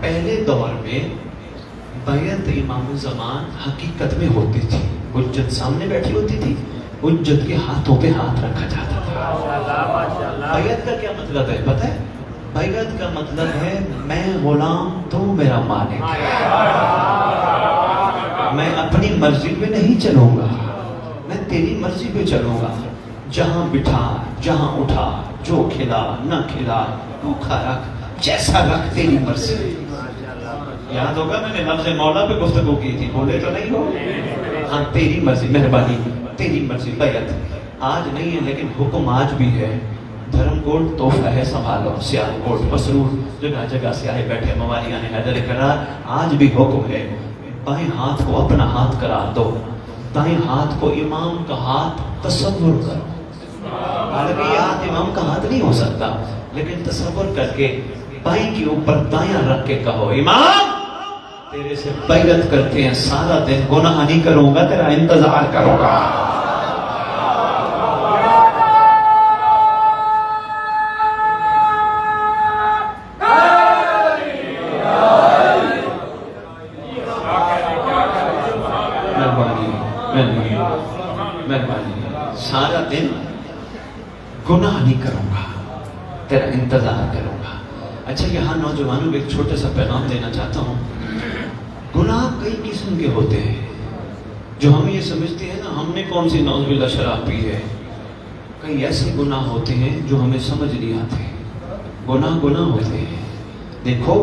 پہلے دور میں بیعت امام زمان حقیقت میں ہوتی تھی، حجت سامنے بیٹھی ہوتی تھی، حجت کے ہاتھوں پہ ہاتھ رکھا جاتا تھا. بیعت کا کیا مطلب ہے پتہ ہے؟ بیعت کا مطلب ہے میں غلام تو میرا مالک ہے، میں اپنی مرضی پہ نہیں چلوں گا، میں تیری مرضی پہ چلوں گا. جہاں بٹھا، جہاں اٹھا، جو کھلا نہ کھلا، بھوکا رکھ، جیسا رکھ، تیری مرضی. یاد ہوگا میں نے لفظ مولا پہ گفتگو کی تھی، بولے تو نہیں ہو؟ ہاں تیری مرضی، مہربانی، تیری مرضی. بیعت آج نہیں ہے لیکن حکم آج بھی ہے. دھرم کوٹ تحفہ ہے سنبھالو، سیال کوٹ مسرور جگہ جگہ سے آئے بیٹھے موالیان حیدر قرار، آج بھی حکم ہے. بائیں ہاتھ کو اپنا ہاتھ قرار دو، دائیں ہاتھ کو امام کا ہاتھ تصور کرو. حالانکہ یہ ہاتھ امام کا ہاتھ نہیں ہو سکتا، لیکن تصور کر کے بائیں کے اوپر دایاں رکھ کے کہو، امام تیرے سے بیعت کرتے ہیں، سارا دن گناہ نہیں کروں گا، تیرا انتظار کروں گا. سارا دن گناہ نہیں کروں گا، تیرا انتظار کروں گا. اچھا یہاں نوجوانوں کو ایک چھوٹا سا پیغام دینا چاہتا ہوں. گناہ کئی قسم کے ہوتے ہیں. جو ہم یہ سمجھتے ہیں نا ہم نے کون سی نعوذ باللہ شراب پی ہے، کئی ایسے گناہ ہوتے ہیں جو ہمیں سمجھ نہیں آتے. گناہ ہوتے ہیں. دیکھو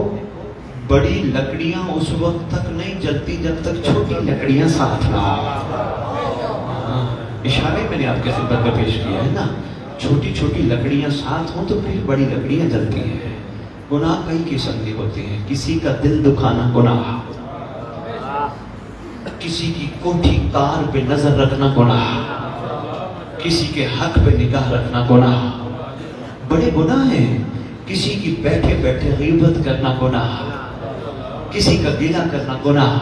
بڑی لکڑیاں اس وقت تک نہیں جلتی جب تک چھوٹی لکڑیاں ساتھ نہ ہوں. اشارے میں نے آپ کے خدمت میں پیش کیا ہے نا، چھوٹی چھوٹی لکڑیاں ساتھ ہوں تو پھر بڑی لکڑیاں جلتی ہیں. گناہ کئی قسم کے ہوتے ہیں. کسی کا دل دکھانا گناہ، کسی کی کوٹھی کار پہ نظر رکھنا گناہ، کسی کے حق پہ نگاہ رکھنا گناہ. بڑے گناہ ہیں. کسی کی بیٹھے بیٹھے غیبت کرنا گناہ، کسی کا گلہ کرنا گناہ،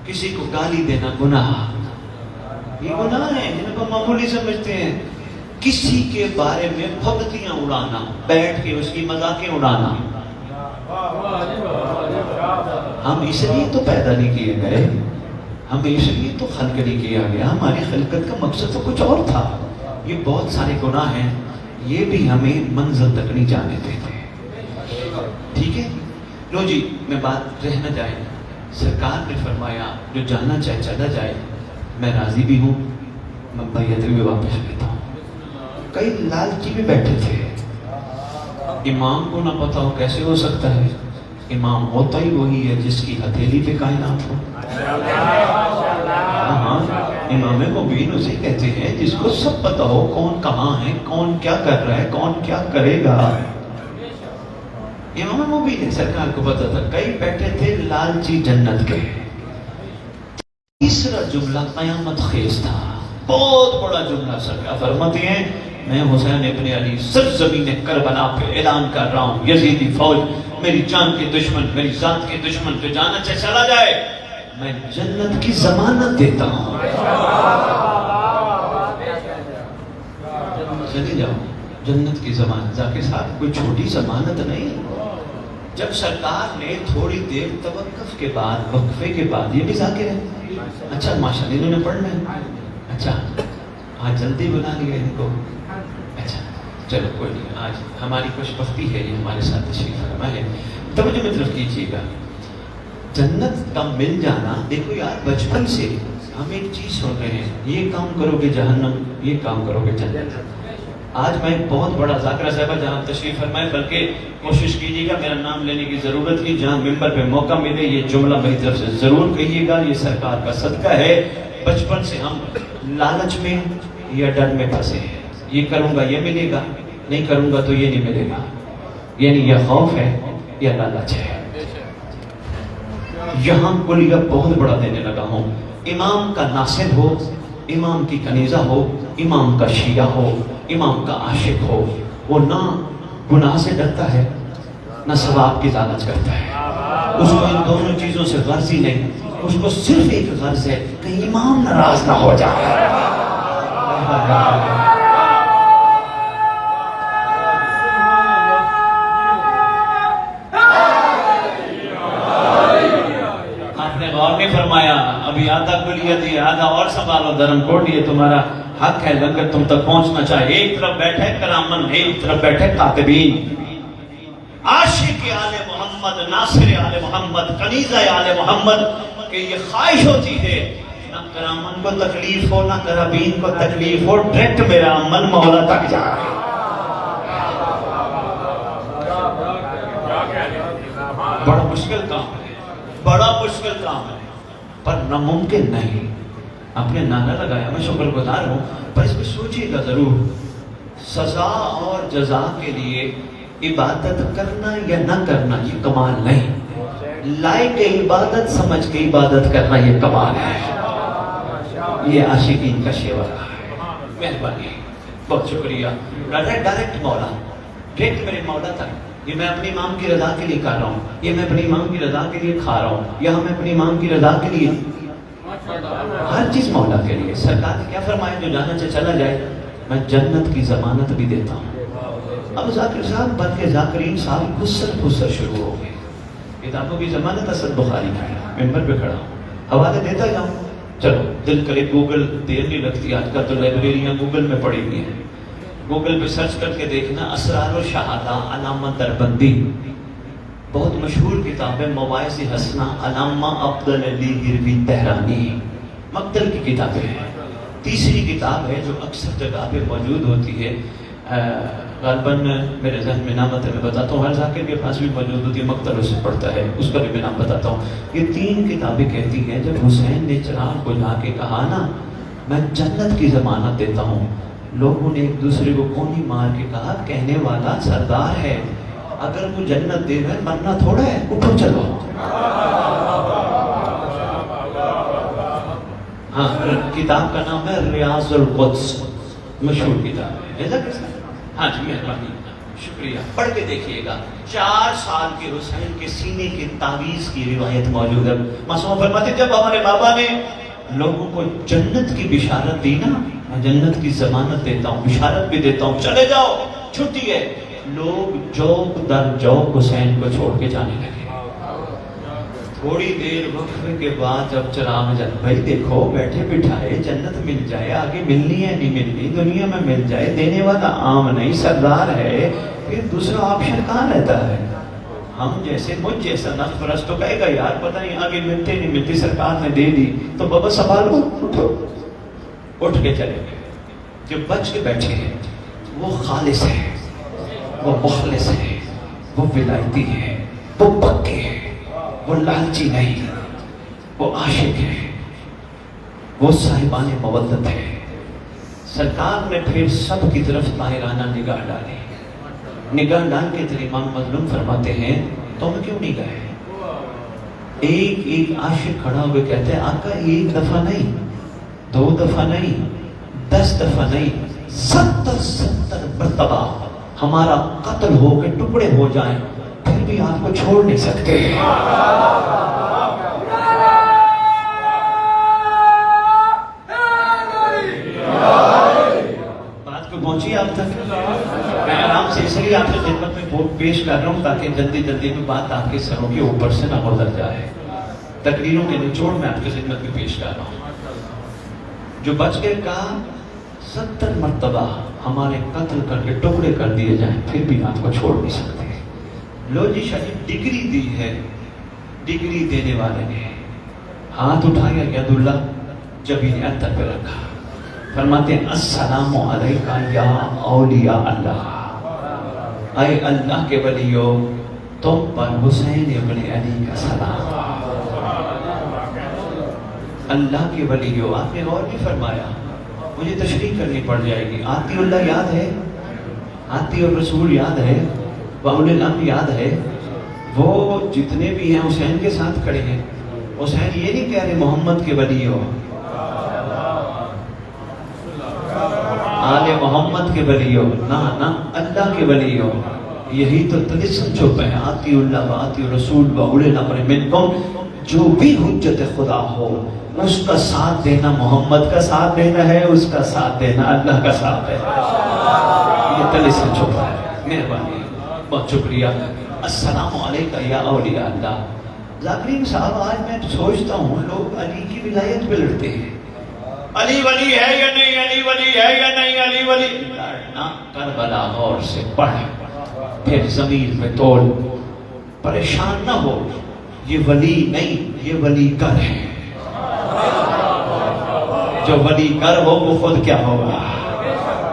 کسی کو گالی دینا گناہ. یہ گناہ ہیں جن کو معمولی سمجھتے ہیں. کسی کے بارے میں پھبتیاں اڑانا، بیٹھ کے اس کی مذاقیں اڑانا. ہم اس لیے تو پیدا نہیں کیے گئے، ہمیں اس لیے تو خلق نہیں کیا گیا، ہماری خلقت کا مقصد تو کچھ اور تھا. یہ بہت سارے گناہ ہیں، یہ بھی ہمیں منزل تک نہیں جانے دیتے. ٹھیک ہے لو جی، میں بات رہ نہ جائے. سرکار نے فرمایا جو جانا چاہے چلا جائے، میں راضی بھی ہوں، میں بیعت بھی واپس لیتا ہوں. کئی لالچی بھی بیٹھے تھے. امام کو نہ پتا ہو کیسے ہو سکتا ہے؟ امام ہوتا ہی وہی ہے جس کی ہتھیلی پہ کائنات ہو. ہاں امام مبین اسے کہتے ہیں جس کو سب پتا ہو کون کہاں ہے، کون کیا کر رہا ہے، کون کیا کرے گا. امام مبین سرکار کو پتا تھا. کئی بیٹھے تھے لالچی جنت کے. تیسرا جملہ قیامت خیز تھا، بہت بڑا جملہ. سرکار فرماتے ہیں میں حسین ابن علی سرزمین کربلا پہ اعلان کر رہا ہوں، یزیدی فوج میری جان کے دشمن، میری ذات کے دشمن جو جانا چاہے چلا جائے، میں جنت کی ضمانت دیتا ہوں. چلے جاؤ، جنت کی ضمانت. ذا کے ساتھ کوئی چھوٹی ضمانت نہیں. جب سرکار نے تھوڑی دیر توقف کے بعد، وقفے کے بعد، یہ بھی ذاکر ہے. اچھا ماشاء اللہ انہوں نے پڑھنا ہے. اچھا آج جلدی بنا لیا ان کو. اچھا چلو کوئی نہیں، آج ہماری خوش بختی ہے یہ ہمارے ساتھ تشریف فرما ہے. توجہ میں طرف کیجیے گا. جنت کا مل جانا، دیکھو یار بچپن سے ہم ایک چیز سن رہے ہیں، یہ کام کرو گے جہنم، یہ کام کرو گے جنت. آج میں بہت بڑا ذاکرہ صاحبہ جہاں تشریف فرمائے، بلکہ کوشش کیجیے گا میرا نام لینے کی ضرورت نہیں، جہاں ممبر پہ موقع ملے یہ جملہ میری طرف سے ضرور کہیے گا. یہ سرکار کا صدقہ ہے. بچپن سے ہم لالچ میں یا ڈر میں پھنسے ہیں. یہ کروں گا یہ ملے گا، نہیں کروں گا تو یہ نہیں ملے گا. یعنی یہ خوف ہے یا لالچ ہے. یہاں کلیہ بہت بڑا دینے لگا ہوں. امام کا ناصر ہو، امام کی کنیزہ ہو، امام کا شیعہ ہو، امام کا عاشق ہو، وہ نہ گناہ سے ڈرتا ہے نہ ثواب کی لالچ کرتا ہے. اس کو ان دونوں چیزوں سے غرض ہی نہیں. اس کو صرف ایک غرض ہے کہ امام ناراض نہ ہو جائے. آپ نے غور نہیں فرمایا؟ ابھی آدھا کلیت یہ آدھا اور سنبھالو دھرم کوٹ، یہ تمہارا حق ہے لنگر تم تک پہنچنا چاہیے. ایک طرف بیٹھے کلامن، ایک طرف بیٹھے کاتبین. عاشق آل محمد، ناصر آل محمد، کنیزہ آل محمد کہ یہ خواہش ہوتی ہے نہ کرامن کو تکلیف ہو نہ کرابین کو تکلیف ہو، ڈائریکٹ میرا عمل مولا تک جائے. بڑا مشکل کام ہے، بڑا مشکل کام ہے، پر ناممکن نہیں. آپ نے نعرہ لگایا، میں شکر گزار ہوں، پر اس پہ سوچیے گا ضرور. سزا اور جزا کے لیے عبادت کرنا یا نہ کرنا یہ کمال نہیں، لائق عبادت سمجھ کے عبادت کرنا یہ کمال ہے. یہ عاشقین کا شیوا ہے. مہربانی، بہت شکریہ. ڈائریکٹ مولا، ڈائریکٹ میرے مولا تک. یہ میں اپنی امام کی رضا کے لیے کر رہا ہوں، یہ میں اپنی امام کی رضا کے لیے کھا رہا ہوں، یا میں اپنی امام کی رضا کے لیے، ہر چیز مولا کے لیے. سرکار نے کیا فرمایا؟ جو جانا چاہے چلا جائے، میں جنت کی ضمانت بھی دیتا ہوں. اب ذاکر صاحب بن کے ذاکرین صاحب خسر شروع ہو گئے. کتابوں کی ضمانت اسد بخاری کی، ممبر پہ کھڑا ہوں، حوالے دیتا جاؤں. چلو دل کرے گوگل، دیر نہیں لگتی آج کل تو لائبریریاں گوگل میں پڑی ہوئی ہیں. گوگل پہ سرچ کر کے دیکھنا اسرار و شہادہ علامہ دربندی، بہت مشہور کتاب ہے. مواعظ حسنہ علامہ افضل علی گروی تہرانی، مقتل کی کتابیں ہیں. تیسری کتاب ہے جو اکثر جگہ پہ موجود ہوتی ہے، غالباً میرے ذہن میں نام آتا ہے، میں بتاتا ہوں. ہر ذاکر کے پاس بھی موجود ہوتی ہے، مقتل اسے پڑھتا ہے، اس کا بھی میں نام بتاتا ہوں. یہ 3 کتابیں کہتی ہیں جب حسین نے چراغ بجھا کے کہا نا میں جنت کی ضمانت دیتا ہوں، لوگوں نے ایک دوسرے کو کونی مار کے کہا کہنے والا سردار ہے، اگر وہ جنت دے رہا ہے مرنا تھوڑا ہے، اٹھو چلو. ہاں، کتاب کا نام ہے ریاض القدس، مشہور کتاب ہے. ہاں جی مہربانی، شکریہ. پڑھ کے دیکھیے گا. 4 سال کے حسین کے سینے کی تعویذ کی روایت موجود ہے. معصوم فرماتے جب ہمارے بابا نے لوگوں کو جنت کی بشارت دی نا، میں جنت کی ضمانت دیتا ہوں، بشارت بھی دیتا ہوں، چلے جاؤ چھٹی ہے، لوگ جوک در جوک حسین کو چھوڑ کے جانے لگے. تھوڑی دیر وقفے کے بعد جب چراغ جل، بھائی دیکھو بیٹھے بٹھائے جنت مل جائے، آگے ملنی ہے نہیں ملنی، دنیا میں مل جائے، دینے والا عام نہیں سردار ہے، پھر دوسرا آپشن کہاں رہتا ہے؟ ہم جیسے مجھ جیسا نفس پرست تو کہے گا یار پتہ نہیں آگے ملتے نہیں ملتی، سرکار نے دے دی تو بابا سنبھالو، اٹھ کے چلے گئے. جو بچ کے بیٹھے ہیں وہ خالص ہے، وہ مخلص ہے، وہ ولایتی ہے، وہ پکے ہے، وہ لالچی نہیں، وہ عاشق ہے، وہ صاحبان مودت ہے. سرکار نے پھر سب کی طرف طاہرانہ نگاہ ڈالی. نگاہ ڈال کے تیرے امام مظلوم فرماتے ہیں تم کیوں نہیں گئے؟ ایک عاشق کھڑا ہوئے کہتے ہیں آقا 1 دفعہ نہیں، 2 دفعہ نہیں، 10 دفعہ نہیں، 70 مرتبہ ہمارا قتل ہو کے ٹکڑے ہو جائیں پھر بھی آپ کو چھوڑ نہیں سکتے. بات کو پہنچی آپ تک؟ میں آرام سے اس لیے آپ سے خدمت میں ووٹ پیش کر رہا ہوں تاکہ جلدی جلدی میں بات آپ کے سروں کے اوپر سے نہ گزر جائے. تقریروں کے نچوڑ میں آپ کی خدمت میں پیش کر رہا ہوں. جو بچ گئے کہا 70 مرتبہ ہمارے قتل کر کے ٹکڑے کر دیے جائیں پھر بھی آپ کو چھوڑ نہیں سکتے. لو جی شاید ڈگری دی ہے، ڈگری دینے والے نے ہاتھ اٹھایا ید اللہ جبین اتر پہ رکھا. فرماتے ہیں السلام علیکہ یا اولیاء اللہ، اے اللہ کے ولیو تم پر حسین ابن علی کا سلام. اللہ کے ولیو، آپ نے غور نہیں فرمایا، مجھے تشریح کرنی پڑ جائے گی. آتی اللہ یاد ہے، آتی اور رسول یاد ہے، واؤل الامر یاد ہے، وہ جتنے بھی ہیں حسین کے ساتھ کھڑے ہیں. حسین یہ نہیں کہہ رہے محمد کے ولی ہو، آل محمد کے ولی ہو، نہ اللہ کے ولی ہو. یہی تو طلسم چھپا ہے. آتی اللہ و آتی رسول و اولی الامر منکم. جو بھی حجت خدا ہو اس کا ساتھ دینا محمد کا ساتھ دینا ہے، اس کا ساتھ دینا اللہ کا ساتھ ہے. یہ طلسم چھپا ہے. مہربانی، بہت شکریہ. السلام علیکم یا اولیاء اللہ. ذاکرین صاحب، آج میں سوچتا ہوں لوگ علی کی ولایت پہ لڑتے ہیں. علی ولی ہے یا نہیں، علی ولی ہے یا نہیں، علی ولی. لڑنا کربلا غور سے پڑھ، پھر زمین میں توڑ. پریشان نہ ہو، یہ ولی نہیں، یہ ولی گر ہے. جو ولی گر ہو وہ خود کیا ہوگا؟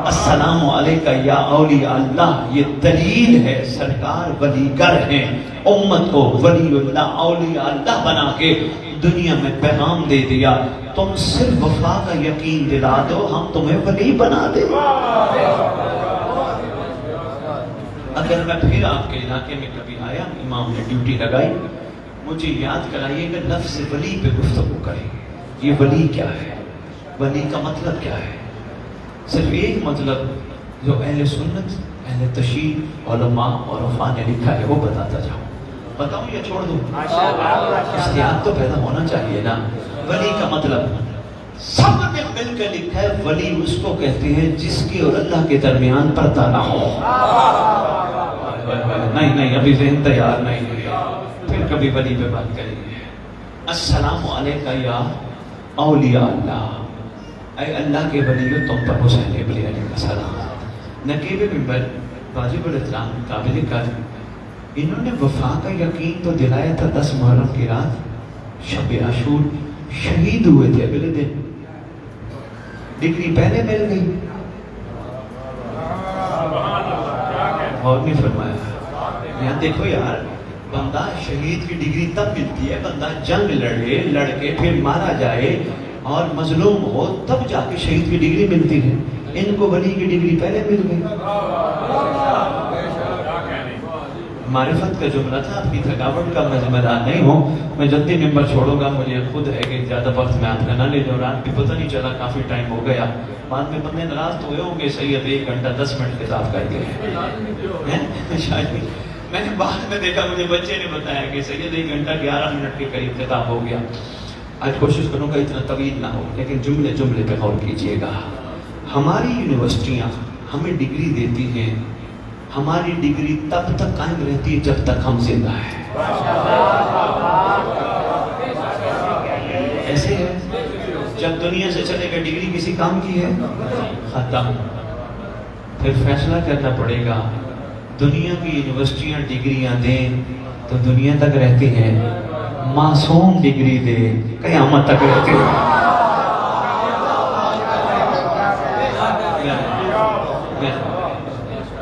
السلام علیکم یا اولیاء اللہ. یہ دلیل ہے سرکار ولی گر ہیں. امت کو ولی اللہ اولیاء اللہ بنا کے دنیا میں پیغام دے دیا. تم صرف وفا کا یقین دلا دو، ہم تمہیں ولی بنا دیں. اگر میں پھر آپ کے علاقے میں کبھی آیا، امام نے ڈیوٹی لگائی، مجھے یاد کرائیے کہ لفظ ولی پہ گفتگو کریں. یہ ولی کیا ہے؟ ولی کا مطلب کیا ہے؟ صرف ایک مطلب جو اہل سنت، اہل تشیع، علماء اور عرفاء نے لکھا ہے وہ بتاتا جاؤں. بتاؤں یا چھوڑ دوں؟ اشتیاق تو پیدا ہونا چاہیے نا. ولی کا مطلب سب نے مل کے لکھا ہے، ولی اس کو کہتے ہیں جس کے اور اللہ کے درمیان پردہ نہ ہو. نہیں ابھی ذہن تیار نہیں ہے، پھر کبھی ولی پہ بات کریں گے. السلام علیکم یا اولیاء اللہ. اے اللہ کے ولیو، تم پر حسین ابن علی علیہ السلام. نقیب منبر واجب الاحترام قابل قدر، انہوں نے وفا کا یقین تو دلایا تھا 10 محرم کی رات، شب عاشور شہید ہوئے تھے اگلے دن. ڈگری پہلے مل گئی. اور نہیں فرمایا. یہاں دیکھو یار، بندہ شہید کی ڈگری تب ملتی ہے بندہ جنگ لڑ کے پھر مارا جائے اور مظلوم ہو، تب جا کے شہید کی ڈگری ملتی ہے. ان کو ولی کی ڈگری پہلے مل گئی. معرفت کا جملہ تھا. اپنی تھکاوٹ کا میں ذمہ دار نہیں ہوں. میں جلدی ممبر چھوڑوں گا. مجھے خود ہے کہ زیادہ وقت میں آپ کا نہ لے جاؤں. رات بھی پتہ نہیں چلا، کافی ٹائم ہو گیا. بعد میں بندے ناراض تو ہوئے ہوں گے، سید 1 گھنٹہ 10 منٹ کتاب کر گئے. میں نے بعد میں دیکھا، مجھے بچے نے بتایا کہ سید 1 گھنٹہ 11 منٹ کے قریب کتاب ہو گیا. آج کوشش کروں گا اتنا طویل نہ ہو، لیکن جملے پہ غور کیجئے گا. ہماری یونیورسٹیاں ہمیں ڈگری دیتی ہیں. ہماری ڈگری تب تک قائم رہتی ہے جب تک ہم زندہ ہیں. ایسے ہے، جب دنیا سے چلے گا ڈگری کسی کام کی ہے، ختم. پھر فیصلہ کرنا پڑے گا. دنیا کی یونیورسٹیاں ڈگریاں دیں تو دنیا تک رہتی ہیں، معصوم ڈگری دے قیامت تک رہتے ہیں.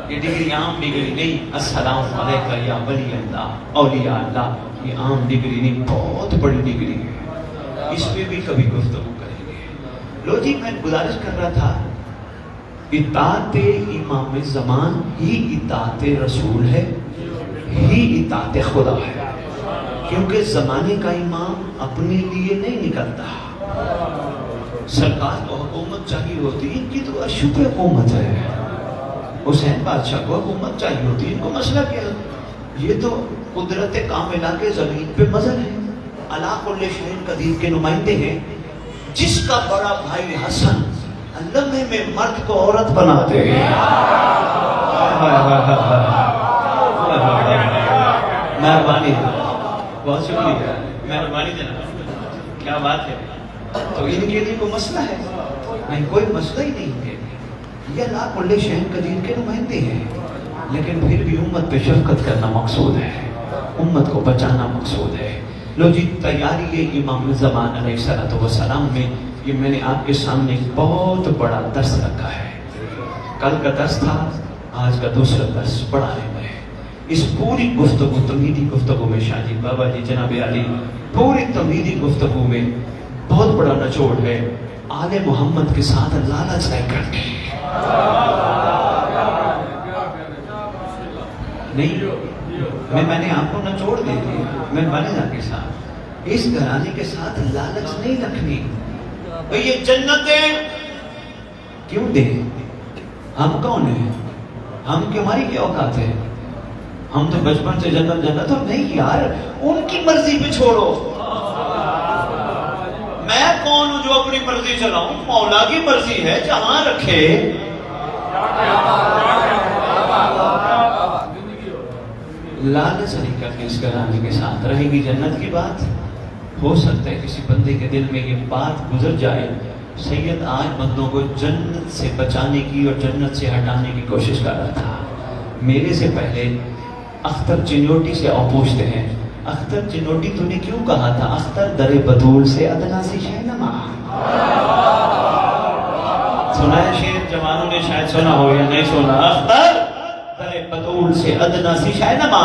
یہ ڈگری عام ڈگری نہیں. السلام علیکم یا ولی اللہ اولیاء اللہ. یہ عام ڈگری نہیں، بہت بڑی ڈگری ہے. اس پہ بھی کبھی گفتگو کریں گے. لو جی، میں گزارش کر رہا تھا، اطاعت امام زمان ہی اطاعت رسول ہے، ہی اطاعت خدا ہے. کیونکہ زمانے کا امام اپنے لیے نہیں نکلتا. سرکار کو حکومت چاہیے ہوتی، ان کی تو اشوک حکومت ہے. حسین بادشاہ کو حکومت چاہیے ہوتی، ان کو مسئلہ کیا؟ یہ تو قدرت کاملہ کے زمین پہ مظہر ہے. علا کل شیء قدیر کے نمائندے ہیں. جس کا بڑا بھائی حسن لمحے میں مرد کو عورت بنا دے. مہربانی، بہت شکریہ، مہربانی جناب، کیا بات ہے. تو ان کے لیے کوئی مسئلہ ہے؟ نہیں، کوئی مسئلہ ہی نہیں ہے. یہ اللہ کل شیء قدیر کے نمائندے ہیں. لیکن پھر بھی امت پہ شفقت کرنا مقصود ہے، امت کو بچانا مقصود ہے. لو جی، تیاری ہے امام زمان علیہ السلام میں. یہ میں نے آپ کے سامنے ایک بہت بڑا درس رکھا ہے. کل کا درس تھا، آج کا دوسرا درس پڑھانے میں. اس پوری گفتگو، تمہیدی گفتگو میں شاہ جی بابا جی جناب علی، پوری تمہیدی گفتگو میں بہت بڑا نچوڑ ہے آل محمد کے ساتھ لالچ نہیں کرنی. نہیں میں نے آپ کو نچوڑ دے دیا مہربانی کے ساتھ. اس گھرانے کے ساتھ لالچ نہیں رکھنی. یہ جنتیں کیوں دے؟ ہم کون ہیں؟ ہم کی ہماری کیا اوقات ہے؟ ہم تو بچپن سے جنت جنت. اور نہیں یار، ان کی مرضی پہ چھوڑو. میں کون ہوں جو اپنی مرضی چلاؤں؟ مولا کی مرضی ہے، جہاں رکھے. لالچ نہیں کرنی اس گھرانے کے ساتھ. رہے گی جنت کی بات، ہو سکتا ہے کسی بندے کے دل میں یہ بات گزر جائے، سید آج بندوں کو جنت سے بچانے کی اور جنت سے ہٹانے کی کوشش کر رہا تھا. میرے سے پہلے اختر چنوٹی سے پوچھتے ہیں، اختر چنوٹی تو نے کیوں کہا تھا اختر در بطول سے ادنا سی شہ نما؟ سنا ہے شیر؟ جوانوں نے شاید سنا ہو یا نہیں سنا. اختر در بطول سے ادنا سی شہ نما،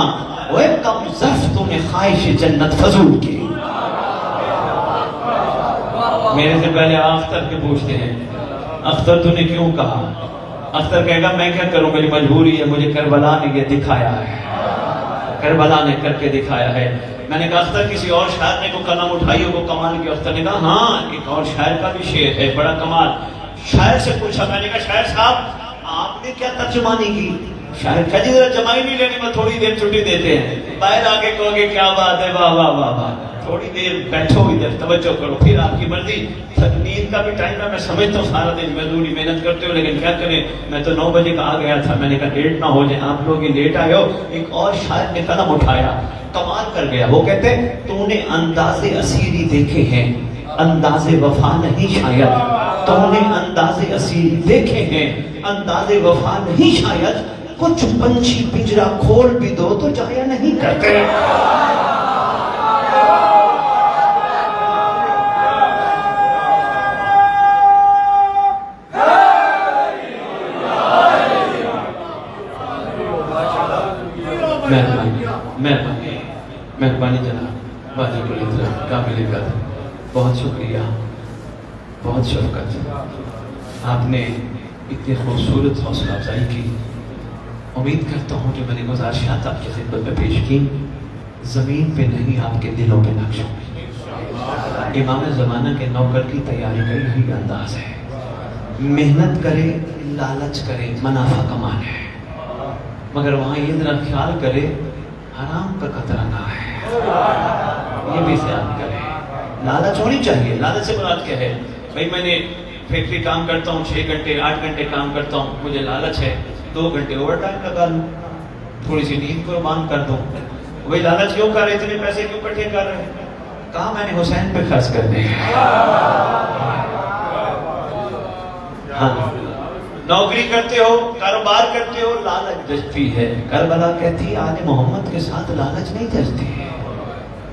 وہ کم ظرف تو نے خواہش جنت فضول کی. میرے سے پہلے اختر کے پوچھتے ہیں، اختر تو نے کیوں کہا؟ اختر کہے گا میں کیا کروں، میری مجبوری ہے، مجھے کربلا نے یہ دکھایا ہے، کربلا نے کر کے دکھایا ہے. میں نے کہا اختر کسی اور شاعر نے کو قلم اٹھائی ہو کو کمال کیا؟ اختر نے کہا ہاں ایک اور شاعر کا بھی شعر ہے بڑا کمال. شاعر سے پوچھا، میں نے کہا شاعر صاحب آپ نے کیا ترجمانی کی؟ شاعر کہا جی ذرا جمائی نہیں لینی، میں تھوڑی دیر چھٹی دیتے ہیں، باہر آ کے کہو گے کیا بات ہے، واہ واہ واہ واہ، تھوڑی دیر بیٹھو ادھر توجہ کرو، پھر آپ کی مرضی. نیند کا بھی ٹائم ہے، میں سمجھتا ہوں سارا دن مزدوری محنت کرتے ہو، لیکن کیا کریں، میں تو 9 بجے کا آ گیا تھا. میں نے کہا لیٹ نہ ہو جائے، آپ لوگ یہ لیٹ آئے ہو. ایک اور شاعر نے قلم اٹھایا، کمال کر گیا. وہ کہتے تو نے انداز اسیری دیکھے ہیں، انداز وفا نہیں شاید. تو نے انداز اسیری دیکھے ہیں، انداز وفا نہیں شاید. کچھ پنچھی پنجرا کھول بھی دو تو جایا نہیں کرتے. مہربانی جناب، واجب الاحترام، قابل قدر، بہت شکریہ، بہت شفقت. آپ نے اتنی خوبصورت حوصلہ افزائی کی. امید کرتا ہوں جو میں نے گزارشات آپ کی خدمت میں پیش کی زمین پہ نہیں آپ کے دلوں پہ نقش ہوگی. امام زمانہ کے نوکر کی تیاری کا یہی انداز ہے، محنت کرے، لالچ کرے، منافع کمانا ہے، مگر وہاں یہ ذرا خیال کرے حرام کا خطرہ نہ ہے، یہ بھی خیال کرے. لالچ ہونی چاہیے. لالچ سے مراد کیا ہے؟ بھائی میں نے فیکٹری کام کرتا ہوں 6 گھنٹے 8 گھنٹے کام کرتا ہوں، مجھے لالچ ہے 2 گھنٹے اوور ٹائم لگا لوں، تھوڑی سی نیند قربان کر دوں. بھائی لالچ کیوں کر رہے، اتنے پیسے کیوں اکٹھے کر رہے ہیں؟ کہا میں نے حسین پہ خرچ کرنے ہیں. ہاں نوکری کرتے ہو، کاروبار کرتے ہو، لالچ جذبی ہے. کربلا کہتی آج محمد کے ساتھ لالچ نہیں جذبی ہے.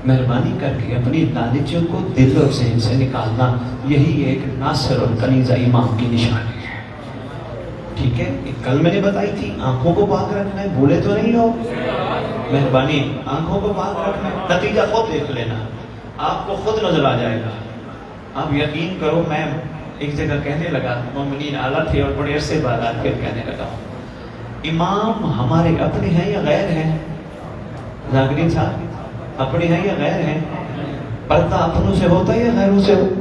مہربانی کر کے اپنی لالچوں کو دل اور ذہن سے نکالنا، یہی ایک ناصر اور کنیزہ امام کی نشانی ہے. ٹھیک ہے، کل میں نے بتائی تھی آنکھوں کو پاک رکھنا ہے، بھولے تو نہیں ہو؟ مہربانی آنکھوں کو پاک رکھنا ہے. نتیجہ خود دیکھ لینا، آپ کو خود نظر آ جائے گا. آپ یقین کرو، میں ایک جگہ کہنے لگا، مومنین اعلیٰ تھے اور بڑے عرصے بعد آ کر کہنے لگا امام ہمارے اپنے ہیں یا غیر ہیں؟ ذاکرین صاحب اپنے ہیں یا غیر ہیں؟ پردہ اپنوں سے ہوتا ہے یا غیروں سے ہوتا؟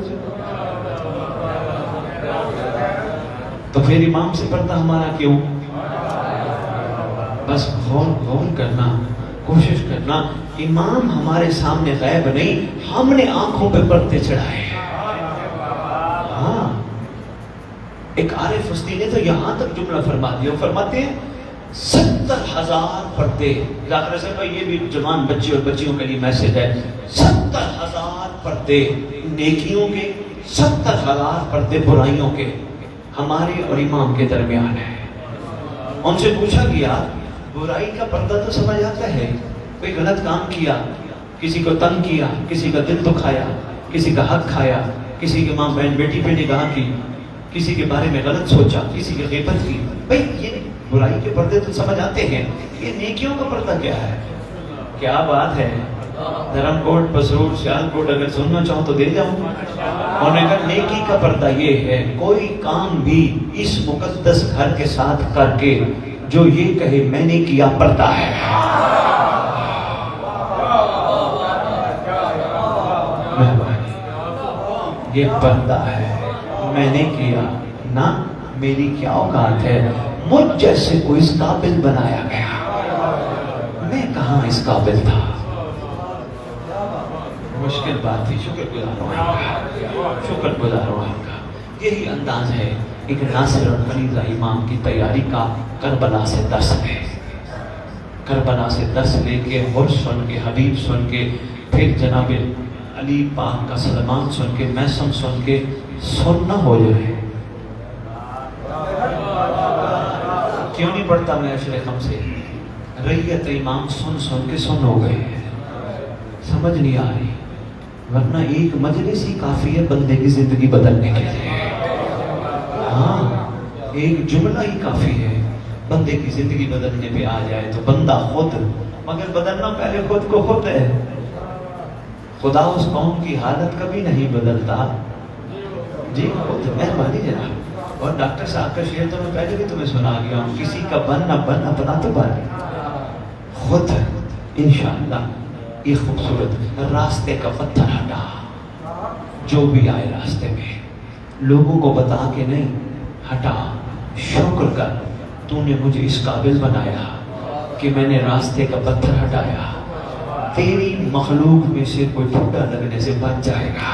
تو پھر امام سے پردہ ہمارا کیوں؟ بس غور کرنا، کوشش کرنا. امام ہمارے سامنے غیب نہیں، ہم نے آنکھوں پہ پردے چڑھائے. ہاں ایک عارف ہستی نے تو یہاں تک جملہ فرما دیا، فرماتے ہیں 70,000 پردے. ذاکر صاحب بھائی یہ بھی جوان بچے اور بچیوں کے لیے میسج ہے. 70,000 پردے نیکیوں کے، 70,000 پردے برائیوں کے ہمارے اور امام کے درمیان ہے. ان سے پوچھا گیا برائی کا پردہ تو سمجھ آتا ہے، کوئی غلط کام کیا، کسی کو تنگ کیا، کسی کا دل دکھایا، کسی کا حق کھایا، کسی کی ماں بہن بیٹی پہ نگاہ کی، کسی کے بارے میں غلط سوچا، کسی کی غیبت کی. بھئی یہ برائی کے پردے تو سمجھ آتے ہیں، یہ نیکیوں کا پردہ کیا ہے؟ کیا بات ہے. دھرم کوٹ، پسرور، سیال کوٹ اگر سننا چاہوں تو دے جاؤں. انہوں نے کہا نیکی کا پردہ یہ ہے کوئی کام بھی اس مقدس گھر کے ساتھ کر کے جو یہ کہے میں نے کیا پردہ ہے. یہ بندہ ہے، میں نے کیا نہ، میری کیا اوقات ہے، مجھ جیسے کو اس قابل بنایا گیا، میں کہاں اس قابل تھا۔ مشکل بات تھی، شکر گزار ہوں آپ کا، شکر گزار ہوں آپ کا۔ یہی انداز ہے ایک ناصر اور فریضہ امام کی تیاری کا۔ کربلا سے درس لے، کربلا سے درس لے کے، حر سن کے، حبیب سن کے، پھر جناب علی پاک کا سلمان سن کے، میسم سن کے، سننا ہو جائے۔ کیوں نہیں پڑھتا میں اشرقم سے؟ ریت امام سن سن کے سن ہو گئے، سمجھ نہیں آ رہی، ورنہ ایک مجلس ہی کافی ہے بندے کی زندگی بدلنے کے لیے۔ ہاں، ایک جملہ ہی کافی ہے بندے کی زندگی بدلنے پہ آ جائے تو بندہ خود، مگر بدلنا پہلے خود کو خود ہے۔ خدا اس قوم کی حالت کبھی نہیں بدلتا جی، خود مہربانی جناب۔ اور ڈاکٹر صاحب کا شعر تو میں پہلے بھی تمہیں سنا گیا ہوں، کسی کا بن نہ بن اپنا تو بن، خود انشاءاللہ۔ یہ خوبصورت راستے کا پتھر ہٹا، جو بھی آئے راستے میں لوگوں کو بتا کے نہیں، ہٹا، شکر کر، تو نے مجھے اس قابل بنایا کہ میں نے راستے کا پتھر ہٹایا، تیری مخلوق میں سے کوئی ٹھنڈا لگنے سے بچ جائے گا۔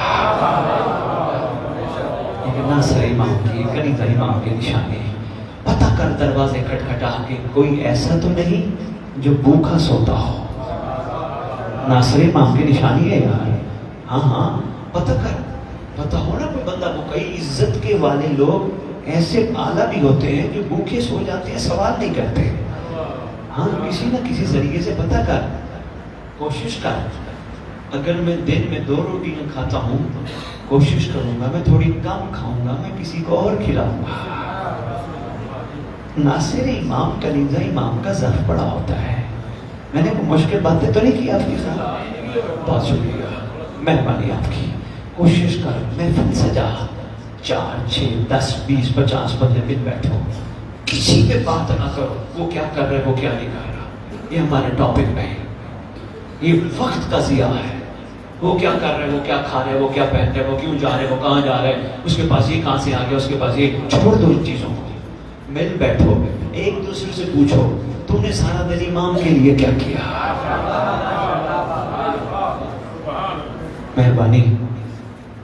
ایک ناصر امام کی، کنیزہ امام کی نشانی، پتہ کر دروازے کھٹکھٹا کے کوئی ایسا تو نہیں جو بھوکا سوتا ہو۔ ناصر امام کی نشانی ہے یار، ہاں ہاں، پتہ کر، پتہ ہونا کوئی بندہ کو، کئی عزت کے والے لوگ ایسے اعلیٰ بھی ہوتے ہیں جو بھوکے سو جاتے ہیں، سوال نہیں کرتے۔ ہاں، کسی نہ کسی ذریعے سے پتہ کر، کوشش کر۔ اگر میں دن میں 2 روٹیاں کھاتا ہوں، کوشش کروں گا میں تھوڑی کم کھاؤں گا، میں کسی کو اور کھلاؤں گا۔ ناصر امام، کنیزہ امام کا ظرف بڑا ہوتا ہے۔ میں نے کوئی مشکل باتیں تو نہیں کی آپ کی ساتھ؟ بہت شکریہ، مہربانی آپ کی۔ کوشش کر، محفل سجا، 4 6 10 20 50 بندے مل بیٹھو، کسی پہ بات نہ کرو وہ کیا کر رہے وہ کیا نہیں کر رہا، یہ ہمارے ٹاپک نہیں، یہ وقت کا ضیاع ہے۔ وہ کیا کر رہے وہ کیا کھا رہے وہ کیا پہن رہے وہ کیوں جا رہے وہ کہاں جا رہے، اس کے پاس یہ کہاں سے آ گیا، اس کے پاس یہ، چھوڑ دو ان چیزوں کو، مل بیٹھو، ایک دوسرے سے پوچھو تم نے سارا دن امام کے لیے کیا کیا۔ مہربانی۔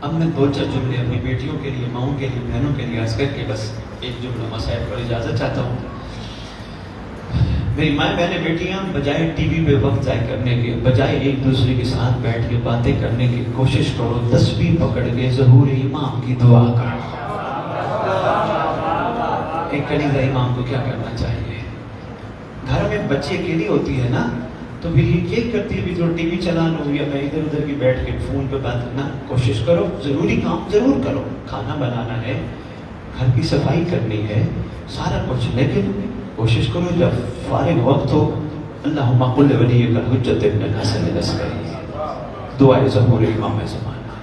اب میں 2-4 جملے اپنی بیٹیوں کے لیے، ماؤں کے لیے، بہنوں کے لیے عرض کر کے بس ایک جملہ مسائل پر اجازت چاہتا ہوں۔ میری مائیں بہنیں بیٹیاں، بجائے ٹی وی پہ وقت ضائع کرنے کے، بجائے ایک دوسرے کے ساتھ بیٹھ کے باتیں کرنے کی، کوشش کرو تسبیح پکڑ کے ظہور امام کی دعا کرو۔ ایک کنیزہ امام کو کیا کرنا چاہیے؟ گھر میں بچے اکیلی ہوتی ہے نا، تو پھر یہ کرتی ہے بھی تو ٹی وی چلا لوں یا میں ادھر ادھر کی بیٹھ کے فون پہ بات کرنا، کوشش کرو ضروری کام ضرور کرو، کھانا بنانا ہے، گھر کی صفائی کرنی ہے، سارا کچھ، لیکن کوشش کرو جب فارغ وقت ہو، اللہم قل ولیک الحجۃ ابن الحسن العسکری، دعائے ظہور امام زمانہ۔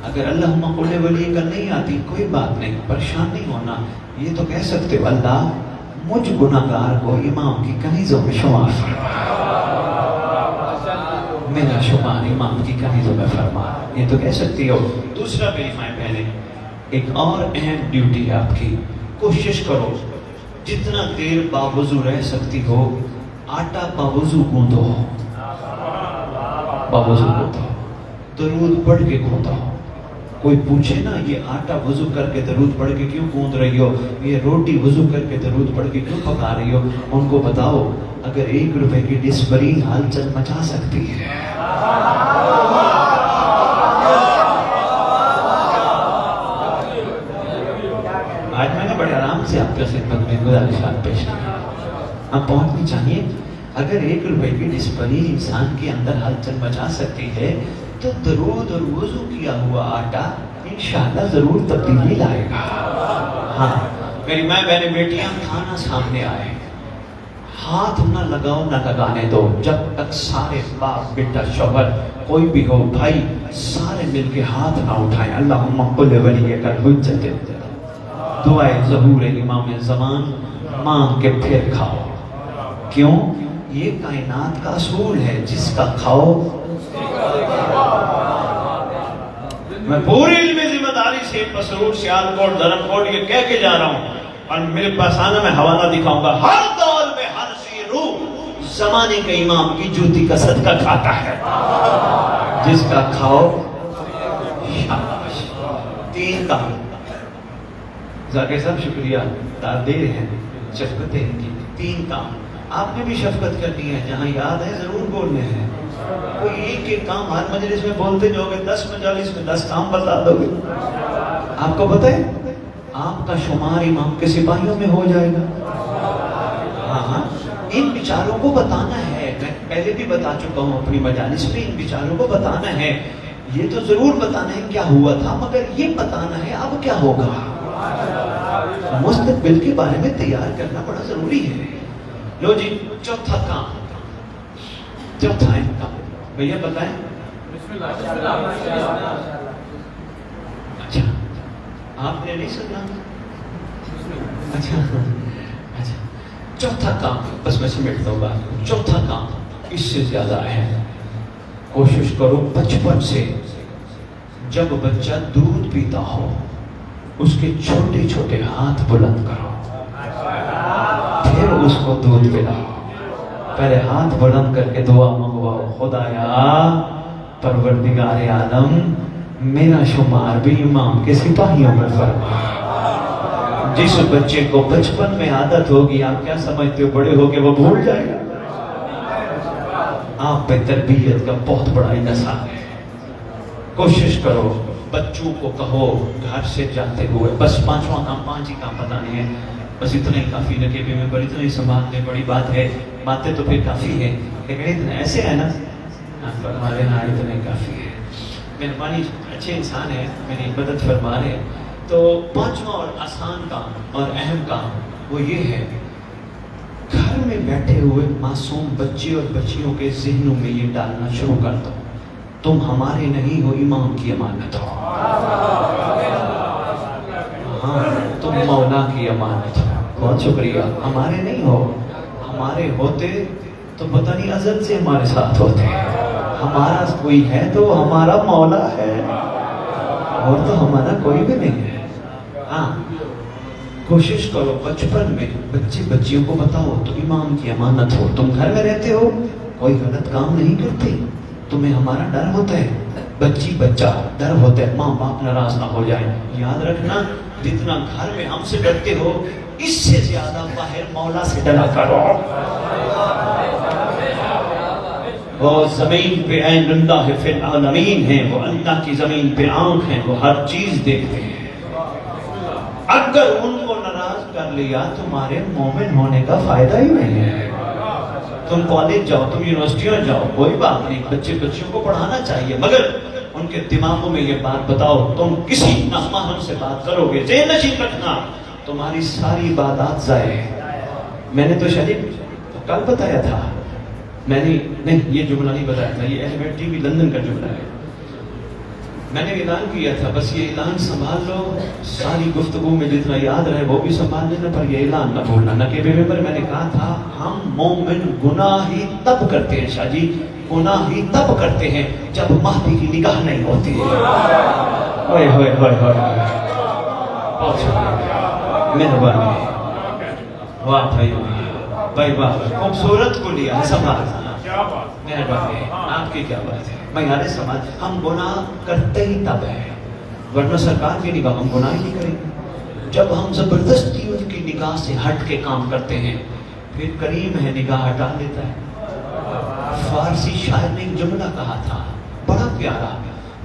اگر اللہم قل ولیک نہیں آتی کوئی بات نہیں، پریشان نہیں ہونا، یہ تو کہہ سکتے ہو اللہ مجھ گناہگار کو امام کی کنیزوں میں شمار فرما، میرا شمار امام کی کنیزوں میں فرما، یہ تو کہہ سکتی ہو۔ دوسرا میری مائیں بہنیں، ایک اور اہم ڈیوٹی ہے آپ کی، کوشش کرو جتنا دیر باوضو رہ سکتی ہو، آٹا باوضو گوندو، باوضو گوندو، درود پڑھ کے گوندو۔ کوئی پوچھے نا یہ آٹا وضو کر کے درود پڑھ کے کیوں گوندھ رہی ہو، یہ روٹی وضو کر کے درود پڑھ کے کیوں پکا رہی ہو، ان کو بتاؤ اگر 1 روپے کی ڈسپری ہلچل مچا سکتی ہے۔ آج میں نے بڑے آرام سے آپ کے خدمت میں گزارشات پیش کی، اب پہنچنی چاہیے۔ اگر 1 روپے کی ڈسپری انسان کے اندر ہلچل مچا سکتی ہے تو درود اور وضو کیا ہوا آٹا انشاءاللہ ضرور تبدیلی لائے گا۔ ہاں میری ماں بہنیں بیٹیاں، کھانا سامنے آئے، ہاتھ نہ لگاؤ نہ لگانے دو، جب تک سارے باپ بیٹا شوہر کوئی بھی ہو بھائی سارے مل کے ہاتھ نہ اٹھائیں۔ اللہم قل ولیک الحجۃ، دعائے ظہور امام زمان مانگ کے پھر کھاؤ۔ کیوں؟ یہ کائنات کا اصول ہے، جس کا کھاؤ میں پوری علمی ذمہ داری سے پسرور سیالکوٹ دھرمکوٹ یہ کہہ کے جا رہا ہوں، اور میرے پاس آنا میں حوالہ دکھاؤں گا، ہر دور میں ہر سی روح زمانے کے امام کی جوتی کا صدقہ کھاتا ہے، جس کا کھاؤ شاباش۔ تین کام ذاکر صاحب شکریہ داد دے رہے ہیں، شفقتیں کی، تین کام آپ نے بھی شفقت کرنی ہے، جہاں یاد ہے ضرور بولنے ہیں، کوئی ایک ایک کام ہر مجلس میں بولتے جاؤ گے، 10 مجالس میں 10 کام بتا دو گے۔ آپ کو پتہ ہے آپ کا شمار امام کے سپاہیوں میں ہو جائے گا۔ ہاں ان بیچاروں کو بتانا ہے، میں پہلے بھی بتا چکا ہوں اپنی مجالس میں، ان بیچاروں کو بتانا ہے، یہ تو ضرور بتانا ہے کیا ہوا تھا، مگر یہ بتانا ہے اب کیا ہوگا۔ مستقبل کے بارے میں تیار کرنا بڑا ضروری ہے۔ لو جی چوتھا کام، چوتھا کام بھیا بتائیں۔ اچھا آپ نے نہیں سنا؟ اچھا چوتھا کام، بس میں سمیٹتا ہوں بات، چوتھا کام اس سے زیادہ اہم، کوشش کرو بچپن سے جب بچہ دودھ پیتا ہو اس کے چھوٹے چھوٹے ہاتھ بلند کرو، پھر اس کو دودھ پلاؤ، پہلے ہاتھ بلند کر کے دعا منگواؤ، خدایا پروردگار عالم میرا شمار بھی امام کے سپاہیوں میں فرما۔ جس بچے کو بچپن میں عادت ہوگی، آپ کیا سمجھتے ہو بڑے ہو کے وہ بھول جائے گا؟ آپ پہ تربیت کا بہت بڑا انحصار ہے۔ کوشش کرو بچوں کو کہو گھر سے جاتے ہوئے، بس پانچواں کام، 5 ہی کام بتانے ہیں، بس اتنا ہی کافی، نکیبے میں بڑی اتنا ہی سنبھال لیں، بڑی بات ہے، باتیں تو پھر کافی ہے لیکن اتنا ایسے ہے نا، ہمارے ہاں اتنا ہی کافی ہے۔ مہربانی، اچھے انسان ہیں، میری مدد فرما رہے ہیں۔ تو پانچواں اور آسان کام اور اہم کام وہ یہ ہے، گھر میں بیٹھے ہوئے معصوم بچے اور بچیوں کے ذہنوں میں یہ ڈالنا شروع کر دو، تم ہمارے نہیں ہو، امام کی امانت ہو۔ ہاں تم مولا کی امانت ہو، بہت شکریہ، ہمارے نہیں ہو، ہمارے ہوتے تو پتہ نہیں ازل سے ہمارے ساتھ ہوتے، ہمارا کوئی ہے تو ہمارا مولا ہے، اور تو ہمارا کوئی بھی نہیں ہے۔ ہاں کوشش کرو بچپن میں بچے بچیوں کو بتاؤ تو امام کی امانت ہو، تم گھر میں رہتے ہو، کوئی غلط کام نہیں کرتے، تمہیں ہمارا ڈر ہوتا ہے، بچی بچہ ڈر ہوتا ہے، ماں باپ ناراض نہ ہو جائیں۔ یاد رکھنا جتنا گھر میں ہم سے ڈرتے ہو اس سے زیادہ باہر مولا سے ڈرا کرو۔ وہ زمین پہ عین اللہ فی العالمین ہیں، وہ اللہ کی زمین پہ آنکھ ہیں، وہ ہر چیز دیکھتے ہیں۔ اگر ان کو ناراض کر لیا تمہارے مومن ہونے کا فائدہ ہی نہیں ہے۔ تم کالج جاؤ، تم یونیورسٹیوں جاؤ، کوئی بات نہیں، بچے بچیوں کو پڑھانا چاہیے، مگر ان کے دماغوں میں یہ بات بتاؤ، تم کسی نامحرم سے بات کرو گے، ذہن نشین رکھنا تمہاری ساری عبادات ضائع ہے۔ میں نے تو شریف کل بتایا تھا، میں نے نہیں یہ جملہ نہیں بتایا تھا، یہ ایلیمنٹ ٹی وی لندن کا جملہ ہے، میں نے اعلان کیا تھا، بس یہ اعلان سنبھال لو، ساری گفتگو میں جتنا یاد رہے وہ بھی سنبھال لینا، پر یہ اعلان نہ بھولنا۔ نقیبے میں پر میں نے کہا تھا ہم مومن گناہ ہی تب کرتے ہیں، شاہ جی گناہ ہی تب کرتے ہیں جب مہدی کی نگاہ نہیں ہوتی ہے۔ ہوئے ہوئے ہوئے ہوئے، بہت شکریہ، مہربانی، واہ بھائی بھائی واہ، خوبصورت کو لیا ہے سنبھال، مہربانی، آپ کی کیا بات ہے۔ معیار سماج، ہم گناہ کرتے ہی تب ہے، ورنہ سرکار کی نگاہ ہم گناہ ہی نہیں کریں گے۔ جب ہم زبردستی ان کی نگاہ سے ہٹ کے کام کرتے ہیں، پھر کریم ہے نگاہ ہٹا لیتا ہے۔ فارسی شاعر نے ایک جملہ کہا تھا بڑا پیارا،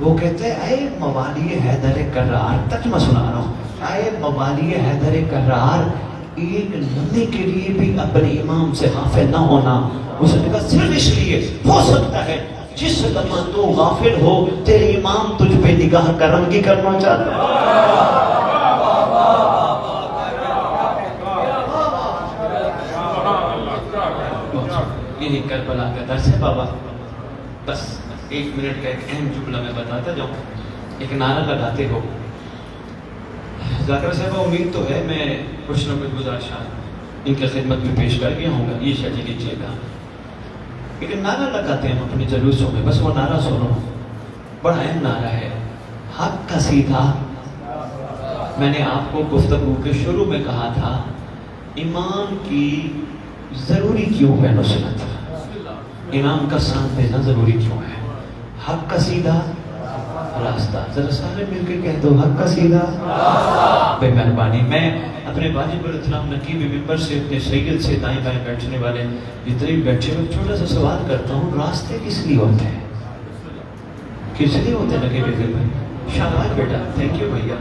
وہ کہتے ہیں اے موالی حیدر کرار، ترجمہ سنا رہا ہوں، اے موالی حیدر کرار، ایک لمحے کے لیے بھی اپنے امام سے غافل نہ ہونا، اس نے کہا صرف اس لیے ہو سکتا ہے جس لمحہ تو غافل ہو تیرے امام تجھ پہ نگاہ کرم کی کرنا چاہتا ہے۔ یہی کربلا کا درس ہے بابا۔ بس 1 منٹ کا ایک اہم جملہ میں بتاتا جاؤں، ایک نعرہ لگاتے ہو، ذاکر صاحب امید تو ہے میں کچھ نہ کچھ گزارشات ان کی خدمت میں پیش کر گیا ہوں گا، یہ شجی لیجیے گا، لیکن نعرہ لگاتے ہیں ہم اپنے جلوسوں میں، بس وہ نعرہ سنو، بڑا اہم نعرہ ہے، حق کا سیدھا. میں نے آپ کو گفتگو کے شروع میں کہا تھا امام کی ضروری کیوں ہے نصرت, امام کا ساتھ دینا ضروری کیوں ہے. حق کا سیدھا راستہ, ذرا سارے مل کے کہہ دو حق کا سیدھا. بے مہربانی میں اپنے واجب الاحترام نقیب ممبر سے اپنے سید سے دائیں بائیں بیٹھنے والے جتنے بھی بیٹھے ہوئے چھوٹا سا سوال کرتا ہوں, راستے کس لیے ہوتے ہیں؟ کس لیے ہوتے ہیں نقیب ممبر؟ شاباش بیٹا, تھینک یو بھیا,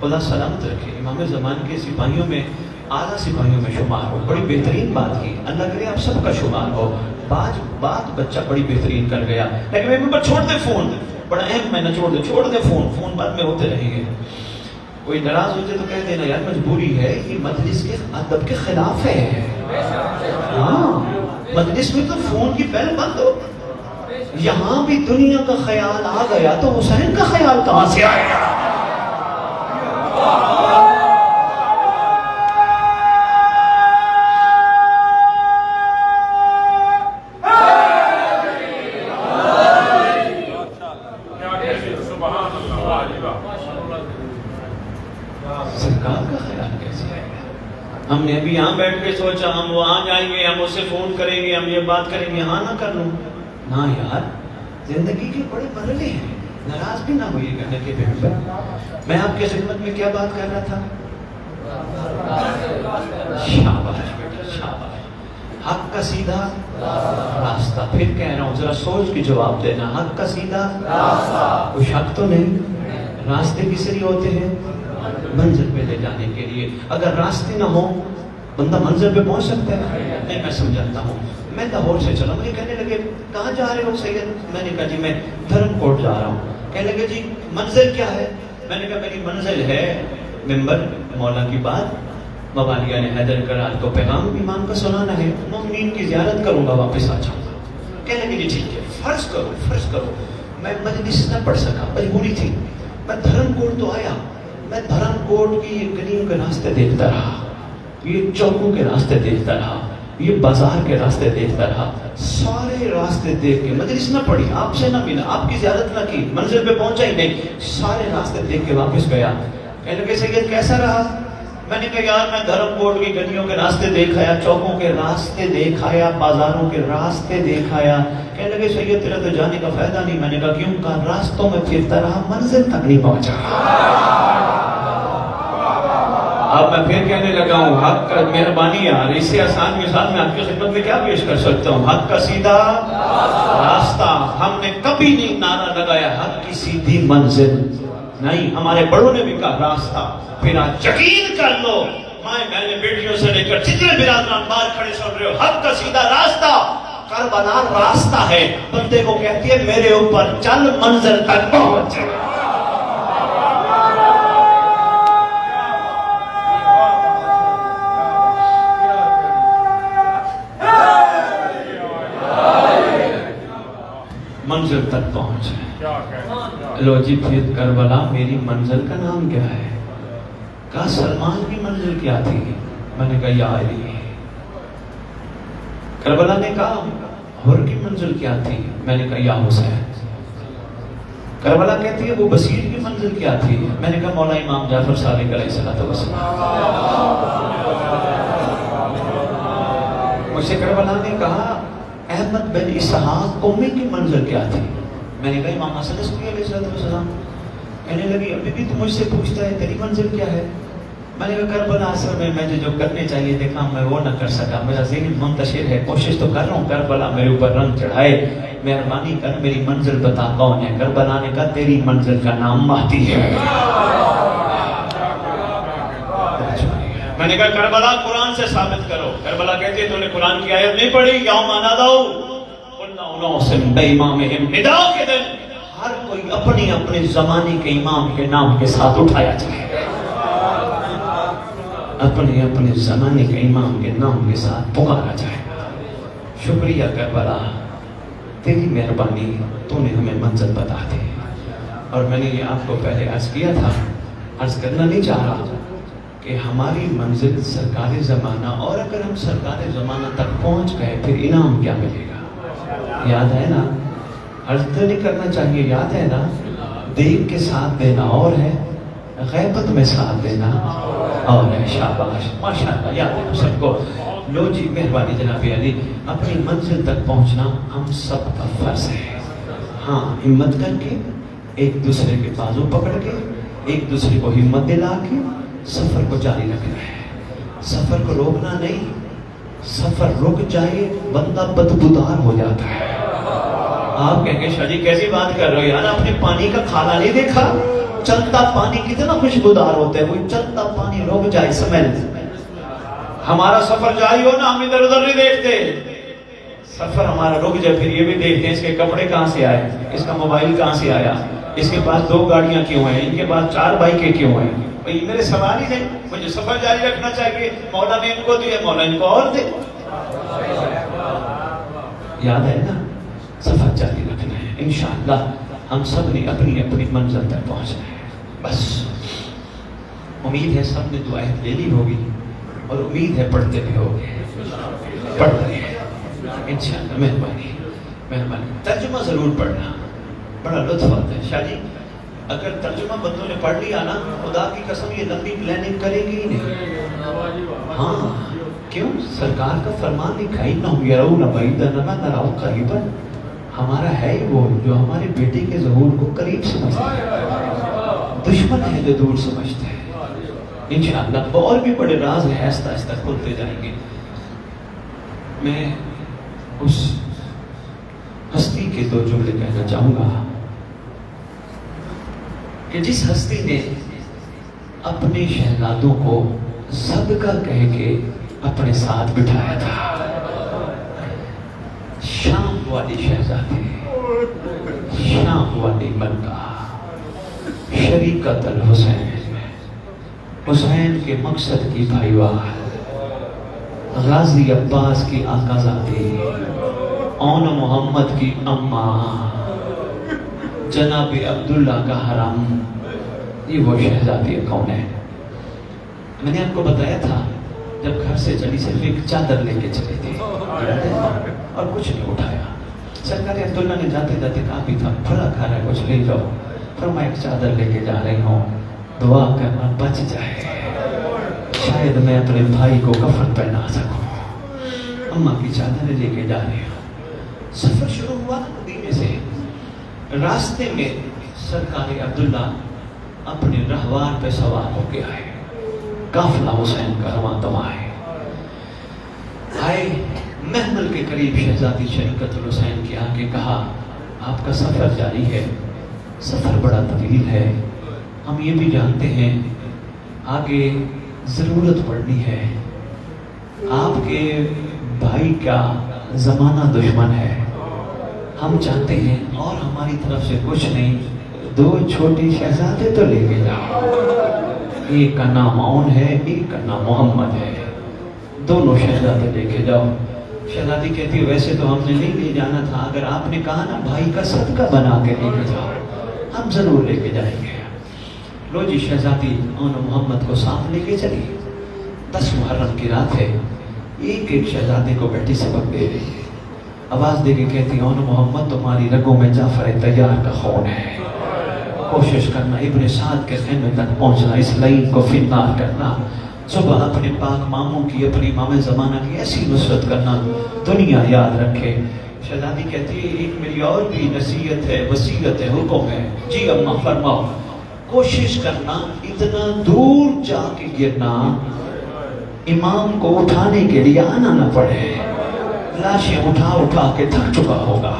خدا سلامت رکھے. امام زمان کے سپاہیوں میں اعلیٰ سپاہیوں میں شمار ہو, بڑی بہترین بات کی, اللہ کرے آپ سب کا شمار ہو. بات بچہ بڑی بہترین کر گیا, لیکن میں ممبر چھوڑ دے فون, بڑا اہم میں نہ چھوڑ دے فون بعد میں ہوتے رہیں گے. کوئی ناراض ہوتے تو کہہ دینا یار مجبوری ہے, یہ مجلس کے ادب کے خلاف ہے. ہاں مجلس میں تو فون کی بیل بند ہو. یہاں بھی دنیا کا خیال آ گیا تو حسین کا خیال کہاں سے آئے گا؟ سرکار کا خیال کیسے آئے گا؟ ہم نے ابھی یہاں بیٹھ کے سوچا ہم وہاں جائیں گے, ہم اس سے فون کریں گے, ہم یہ بات کریں گے, ہاں نہ کر لوں. نہ یار, زندگی کے بڑے مرحلے ہیں, ناراض بھی نہ ہوئیے گا کہ میں آپ کے خدمت میں کیا بات کر رہا تھا. شاباش بیٹا شاباش. حق کا سیدھا راستہ, پھر کہہ رہا ہوں ذرا سوچ کے جواب دینا. حق کا سیدھا راستہ, کوئی شک تو نہیں. راستے کس لیے ہوتے ہیں؟ منزل پہ لے جانے کے لیے. اگر راستے نہ ہو بندہ منزل پہ پہنچ سکتا ہے؟ نہیں. میں سمجھاتا ہوں. میں لاہور سے چلا, مجھے کہنے لگے کہاں جا رہے ہو سید؟ میں نے کہا جی میں دھرم کوٹ جا رہا ہوں. کہنے لگے جی منزل کیا ہے؟ میں نے کہا میری منزل ہے ممبر مولا کی بات, موالیہ نے حیدر کرال کو پیغام امام کا سنانا ہے, مومنین کی زیارت کروں گا, واپس آ جاؤں گا. کہنے لگے جی ٹھیک ہے, فرض کرو میں مجلس نہ پڑھ سکا, مجبوری تھی. میں دھرم کوٹ تو آیا, میں دھرم کوٹ کی یہ گلیوں کے راستے دیکھتا رہا, یہ چوکوں کے راستے دیکھتا رہا, یہ بازار کے راستے دیکھتا رہا, سارے راستے دیکھ کے مجلس نہ پڑھی, آپ سے نہ ملا, آپ کی زیارت نہ کی, منزل پہ پہنچا ہی نہیں, سارے راستے دیکھ کے واپس گیا. کہنے لگے سید کیسا رہا؟ میں نے کہا یار میں دھرم کوٹ کی گلیوں کے راستے دیکھایا, چوکوں کے راستے دیکھایا, بازاروں کے راستے دیکھایا. کہنے لگے سید تیرا تو جانے کا فائدہ نہیں. میں نے کہا کیوں؟ کہا راستوں میں پھرتا رہا, منزل تک نہیں پہنچا. اب میں پھر کہنے لگا ہوں حق کا مہربانی یار, اس سے آسان مثال میں آپ کی خدمت میں کیا پیش کر سکتا ہوں. حق کا سیدھا راستہ, ہم نے کبھی نہیں نعرہ لگایا حق کی سیدھی منزل, نہیں. ہمارے بڑوں نے بھی کہا راستہ. پھر آج یقین کر لو میں نے بیٹیوں سے لے کر جتنے برادران باہر کھڑے سن رہے ہو, حق کا سیدھا راستہ کربلا راستہ ہے. بندے کو کہتی ہے میرے اوپر چل, منزل تک پہنچ. منزل تک پہنچ. لو جی پھر کربلا میری منزل کا نام کیا ہے؟ کہا سلمان کی منزل کیا تھی؟ میں نے کہا یا علی. کربلا نے کہا حر کی منزل کیا تھی؟ میں نے کہا یا حسین. کربلا کہتی ہے وہ بصیر کی منزل کیا تھی؟ میں نے کہا مولا امام جعفر صادق علیہ السلام. مجھ سے کربلا نے کہا احمد بن اسحاق قومی کی منزل کیا تھی؟ میں نے کہا امام حسن عسکری علیہ السلام. کہنے لگی ابھی بھی تو مجھ سے پوچھتا ہے تیری منزل کیا ہے؟ میں نے کہا کربلا اصل میں مجھے جو کرنے چاہیے دیکھا میں وہ نہ کر سکا, میرا ذہن منتشر ہے, کوشش تو کر رہا ہوں. کربلا میرے اوپر رنگ چڑھائے, مہربانی کر میری منزل بتا کون ہے؟ کربلا نے کہا تیری منزل کا نام مہدی ہے. میں نے کہا کربلا قرآن سے ثابت کرو. کربلا کہتی ہے تو نے قرآن کی آیت نہیں پڑھی یوم نادوا کل اناس بامامہم, ندا کے دن ہر کوئی اپنی اپنے زمانے کے امام کے نام کے ساتھ اٹھایا جائے, اپنے اپنے زمانے کے امام کے نام کے ساتھ پکارا جائے. شکریہ کربلا, تیری مہربانی, تو نے ہمیں منزل بتا دی. اور میں نے یہ آپ کو پہلے عرض کیا تھا, عرض کرنا نہیں چاہ رہا کہ ہماری منزل سرکار زمانہ, اور اگر ہم سرکار زمانہ تک پہنچ گئے پھر انعام کیا ملے گا؟ یاد ہے نا؟ عرض تو نہیں کرنا چاہیے, یاد ہے نا؟ دیکھ کے ساتھ دینا اور ہے، غیبت میں ساتھ دینا اور ہے۔ شاباش، ماشاءاللہ، یاد ہے سب کو۔ لو جی، مہربانی جناب علی، اپنی منزل تک پہنچنا ہم سب کا فرض ہے۔ ہاں، ہمت کر کے، ایک دوسرے کے بازو پکڑ کے، ایک دوسرے کو ہمت دلا کے سفر کو جاری رکھنا ہے۔ سفر کو روکنا نہیں، سفر رک جائے بندہ بدبودار ہو جاتا ہے۔ آپ کہیں گے شاہ جی کیسی بات کر رہے ہو یار، آپ نے پانی کا کھانا نہیں دیکھا؟ چلتا پانی کتنا خوشبودار ہوتا ہے، کوئی چلتا پانی رک جائے سمیل۔ ہمارا سفر جاری ہو نا، ہم ادھر ادھر نہیں دیکھتے، سفر ہمارا رک جائے پھر یہ بھی دیکھتے ہیں اس کے کپڑے کہاں سے آئے، اس کا موبائل کہاں سے آیا، اس کے پاس 2 گاڑیاں کیوں ہیں، ان کے پاس 4 بائکیں کیوں ہیں۔ بھئی میرے سوال ہی نہیں، مجھے سفر جاری رکھنا چاہیے، مولا نے ان کو دیا، مولا ان کو اور دے۔ یاد ہے نا، سفر جاری رکھنا ہے، انشاءاللہ ہم سب نے اپنی اپنی منزل تک پہنچنا ہے۔ بس امید ہے سب نے دعائیں لے لی ہوگی، اور امید ہے پڑھتے بھی ہوگے، پڑھ رہے ہیں انشاءاللہ۔ مہربانی مہربانی، ترجمہ ضرور پڑھنا، بڑا لطف آتا ہے۔ شاہ جی اگر ترجمہ بندوں نے پڑھ لیا نا، خدا کی قسم یہ لمبی پلاننگ کرے گی ہی نہیں۔ ہاں کیوں؟ سرکار کا فرمان لکھا ہی نہ یرون بعیدا ما نراہ قریبا، ہمارا ہے ہی وہ جو ہمارے بیٹے کے ظہور کو قریب سمجھتا ہے، دشمن ہے جو دور سمجھتا ہے۔ انشاءاللہ اور بھی بڑے راز ہیں، آہستہ آہستہ کھلتے جائیں گے۔ میں اس ہستی کے 2 جملے کہنا چاہوں گا کہ جس ہستی نے اپنے شہزادوں کو صدقہ کہہ کے اپنے ساتھ بٹھایا تھا، شام والی شہزادی، شام والی ملکہ، شریکت الحسین، حسین کے مقصد کی بھائیوال، غازی عباس کی آقازادی، اون محمد کی اماں، جناب عبداللہ کا حرم، یہ وہ شہزادی کون ہے؟ میں نے آپ کو بتایا تھا جب گھر سے چلی صرف ایک چادر لے کے چلی تھی اور کچھ نہیں اٹھایا۔ سرکار عبداللہ نے جاتے جاتے کہا بھی تھا پھلا کھا رہا ہے کچھ لے جاؤ، فرمایا ایک چادر لے کے جا رہی ہوں، دعا کرنا بچ جائے، شاید میں اپنے بھائی کو کفن پہنا سکوں۔ اماں کی چادر لے کے جا رہی ہوں۔ سفر شروع ہوا مدینے سے، راستے میں سرکار عبداللہ اپنے رہوار پہ سوار ہو کے آئے، قافلہ حسین کا رواں دواں ہے۔ آئے محمل کے قریب شہزادی شریکت الحسین کے آگے کہا آپ کا سفر جاری ہے، سفر بڑا طویل ہے، ہم یہ بھی جانتے ہیں آگے ضرورت پڑنی ہے، آپ کے بھائی کا زمانہ دشمن ہے، ہم چاہتے ہیں اور ہماری طرف سے کچھ نہیں، 2 چھوٹے شہزادے تو لے کے جاؤ، ایک کا نام اون ہے، ایک کا نام محمد ہے، دونوں شہزادے لے کے جاؤ۔ شہزادی کہتی ہے ویسے تو ہم نے نہیں لے جانا تھا، اگر آپ نے کہا نا بھائی کا صدقہ بنا کے لے کے جاؤ، ہم ضرور لے کے جائیں گے۔ لو جی شہزادی اون محمد کو ساتھ لے کے چلی، 10 محرم کی رات ہے، ایک ایک شہزادے کو بیٹی سبق دے رہی ہے، آواز دے کے کہتی اون محمد تمہاری رگوں میں جعفر طیار کا خون ہے، کوشش کرنا ابن سعد کے خیمے تک پہنچنا، اس لعین کو فنار کرنا، صبح اپنے پاک ماموں کی، اپنی امام زمانہ کی ایسی نصرت کرنا دنیا یاد رکھے۔ شہزادی کہتی ہے ایک میری اور بھی نصیحت ہے، وصیت ہے، حکم ہے، جی اماں فرماؤ۔ کوشش کرنا اتنا دور جا کے گرنا امام کو اٹھانے کے لیے آنا نہ پڑے، لاشیں اٹھا اٹھا کے تھک چکا ہوگا۔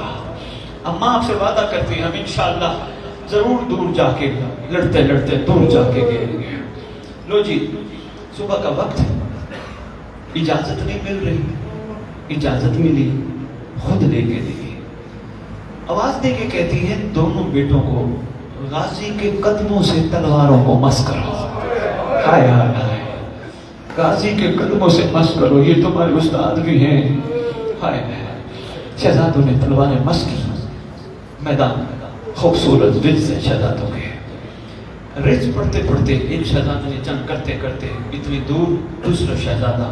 اماں آپ سے وعدہ کرتی ہیں ہم انشاءاللہ ضرور دور جا کے لڑتے لڑتے دور جا کے گریں گے۔ لو جی صبح کا وقت، اجازت نہیں مل رہی، اجازت ملی، خود لے کے دی، آواز دے کے کہتی ہے دونوں بیٹوں کو غازی کے قدموں سے تلواروں کو مس کرو۔ ہائے ہائے ہائے، غازی کے قدموں سے مس کرو، یہ تمہارے استاد بھی ہیں۔ ہائے ہائے، شہزادوں نے تلواریں مس کی، میدان خوبصورت رز ہے شہزادوں کے، رز پڑھتے پڑھتے ایک شہزادہ نے جنگ کرتے کرتے اتنی دور، دوسرا شہزادہ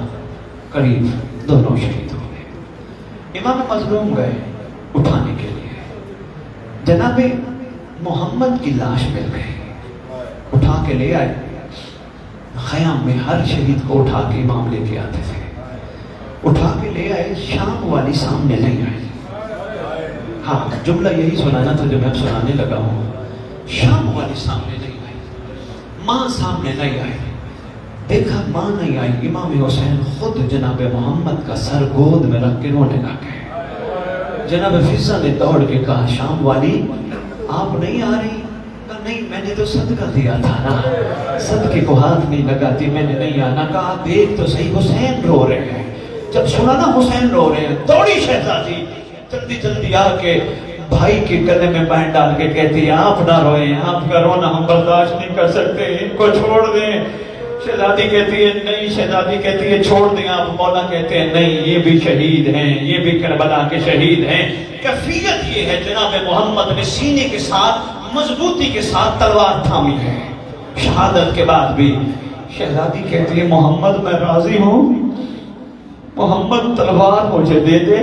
قریب، دونوں شہید ہو گئے۔ امام مظلوم گئے اٹھانے کے لیے، جناب محمد کی لاش مل گئی، اٹھا کے لے آئے۔ خیام میں ہر شہید کو اٹھا کے امام لے کے آتے تھے، اٹھا کے لے آئے، شام والی سامنے نہیں آئی۔ ہاں جملہ یہی سنانا تھا جو میں اب سنانے لگا ہوں۔ شام والی سامنے نہیں آئی، ماں سامنے نہیں آئی، دیکھا ماں نہیں آئی، امام حسین خود جناب محمد کا سر گود میں رکھ کے رونے لگے۔ جناب فضہ نے دوڑ کے کہا شام والی آپ نہیں آ رہی؟ کہا نہیں میں نے تو صدقہ دیا تھا نا، صدقے کو ہاتھ نہیں لگاتی، میں نے نہیں آنا۔ کہا دیکھ تو صحیح حسین رو رہے ہیں۔ جب سنا نا حسین رو رہے ہیں، دوڑی شہزادی جلدی جلدی آ کے بھائی کے گلے میں بین ڈال کے کہتی ہے آپ نہ روئیں، آپ کا رونا ہم برداشت نہیں کر سکتے، ان کو چھوڑ دیں۔ شہزادی کہتی ہے نہیں، شہزادی کہتی ہے چھوڑ دیں آپ، مولا کہتے ہیں نہیں یہ بھی شہید ہیں، یہ بھی کربلا کے شہید ہیں۔ کیفیت یہ ہے جناب محمد نے سینے کے ساتھ مضبوطی کے ساتھ تلوار تھامی ہے شہادت کے بعد بھی۔ شہزادی کہتی ہے محمد میں راضی ہوں، محمد تلوار مجھے دے دے،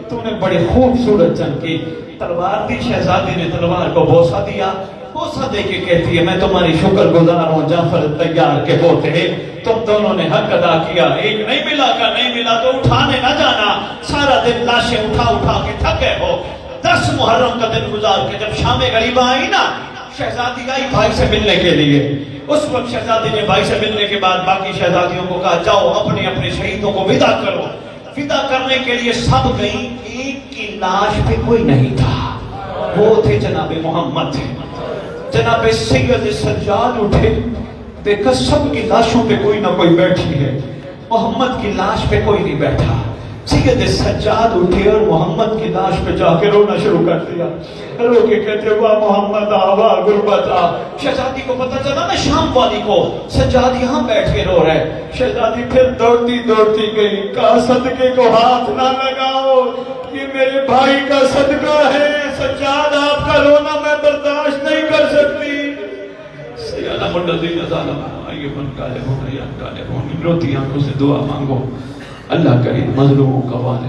تو نے بڑی خوبصورت جنگ کی۔ تلوار دی، شہزادی نے تلوار کو بوسہ دیا، بوسہ دے کے کہتی ہے میں تمہاری شکر گزار ہوں جعفر تیار کے پوتے، تم دونوں نے حق ادا کیا، ایک نہیں ملا کا نہیں ملا تو اٹھانے نہ جانا، سارا دن لاشیں اٹھا اٹھا کے تھکے ہو۔ 10 محرم کا دن گزار کے جب شام غریبہ آئی نا، شہزادی آئی بھائی سے ملنے کے لیے۔ اس وقت شہزادی نے بھائی سے ملنے کے بعد باقی شہزادیوں کو کہا جاؤ اپنے اپنے شہیدوں کو ودا کرو۔ ودا کرنے کے لیے سب گئی، ایک کی لاش پہ کوئی نہیں تھا، وہ تھے جناب محمد تھے۔ جناب سید سجاد اٹھے، دیکھا سب کی لاشوں پہ کوئی نہ کوئی بیٹھی ہے، محمد کی لاش پہ کوئی نہیں بیٹھا۔ سید سجاد اٹھے اور محمد کی لاش پہ جا کے رونا شروع کر دیا، رو کے کہتے واہ محمد آ، واہ غربت آ۔ شہزادی کو پتہ چلا نا شام والی کو، سجاد یہاں بیٹھ کے رو رہے۔ شہزادی پھر دوڑتی دوڑتی گئی، کہا صدقے کو ہاتھ نہ لگاؤ، یہ میرے بھائی کا صدقہ ہے، سجاد آپ کا رونا میں برداشت نہیں کر سکتی۔ سیادہ مندزین ظالم آئیے من کالے ہو، ریان کالے ہو، روتی آنکھوں سے دعا مانگو، اللہ کریم مظلوموں کا والد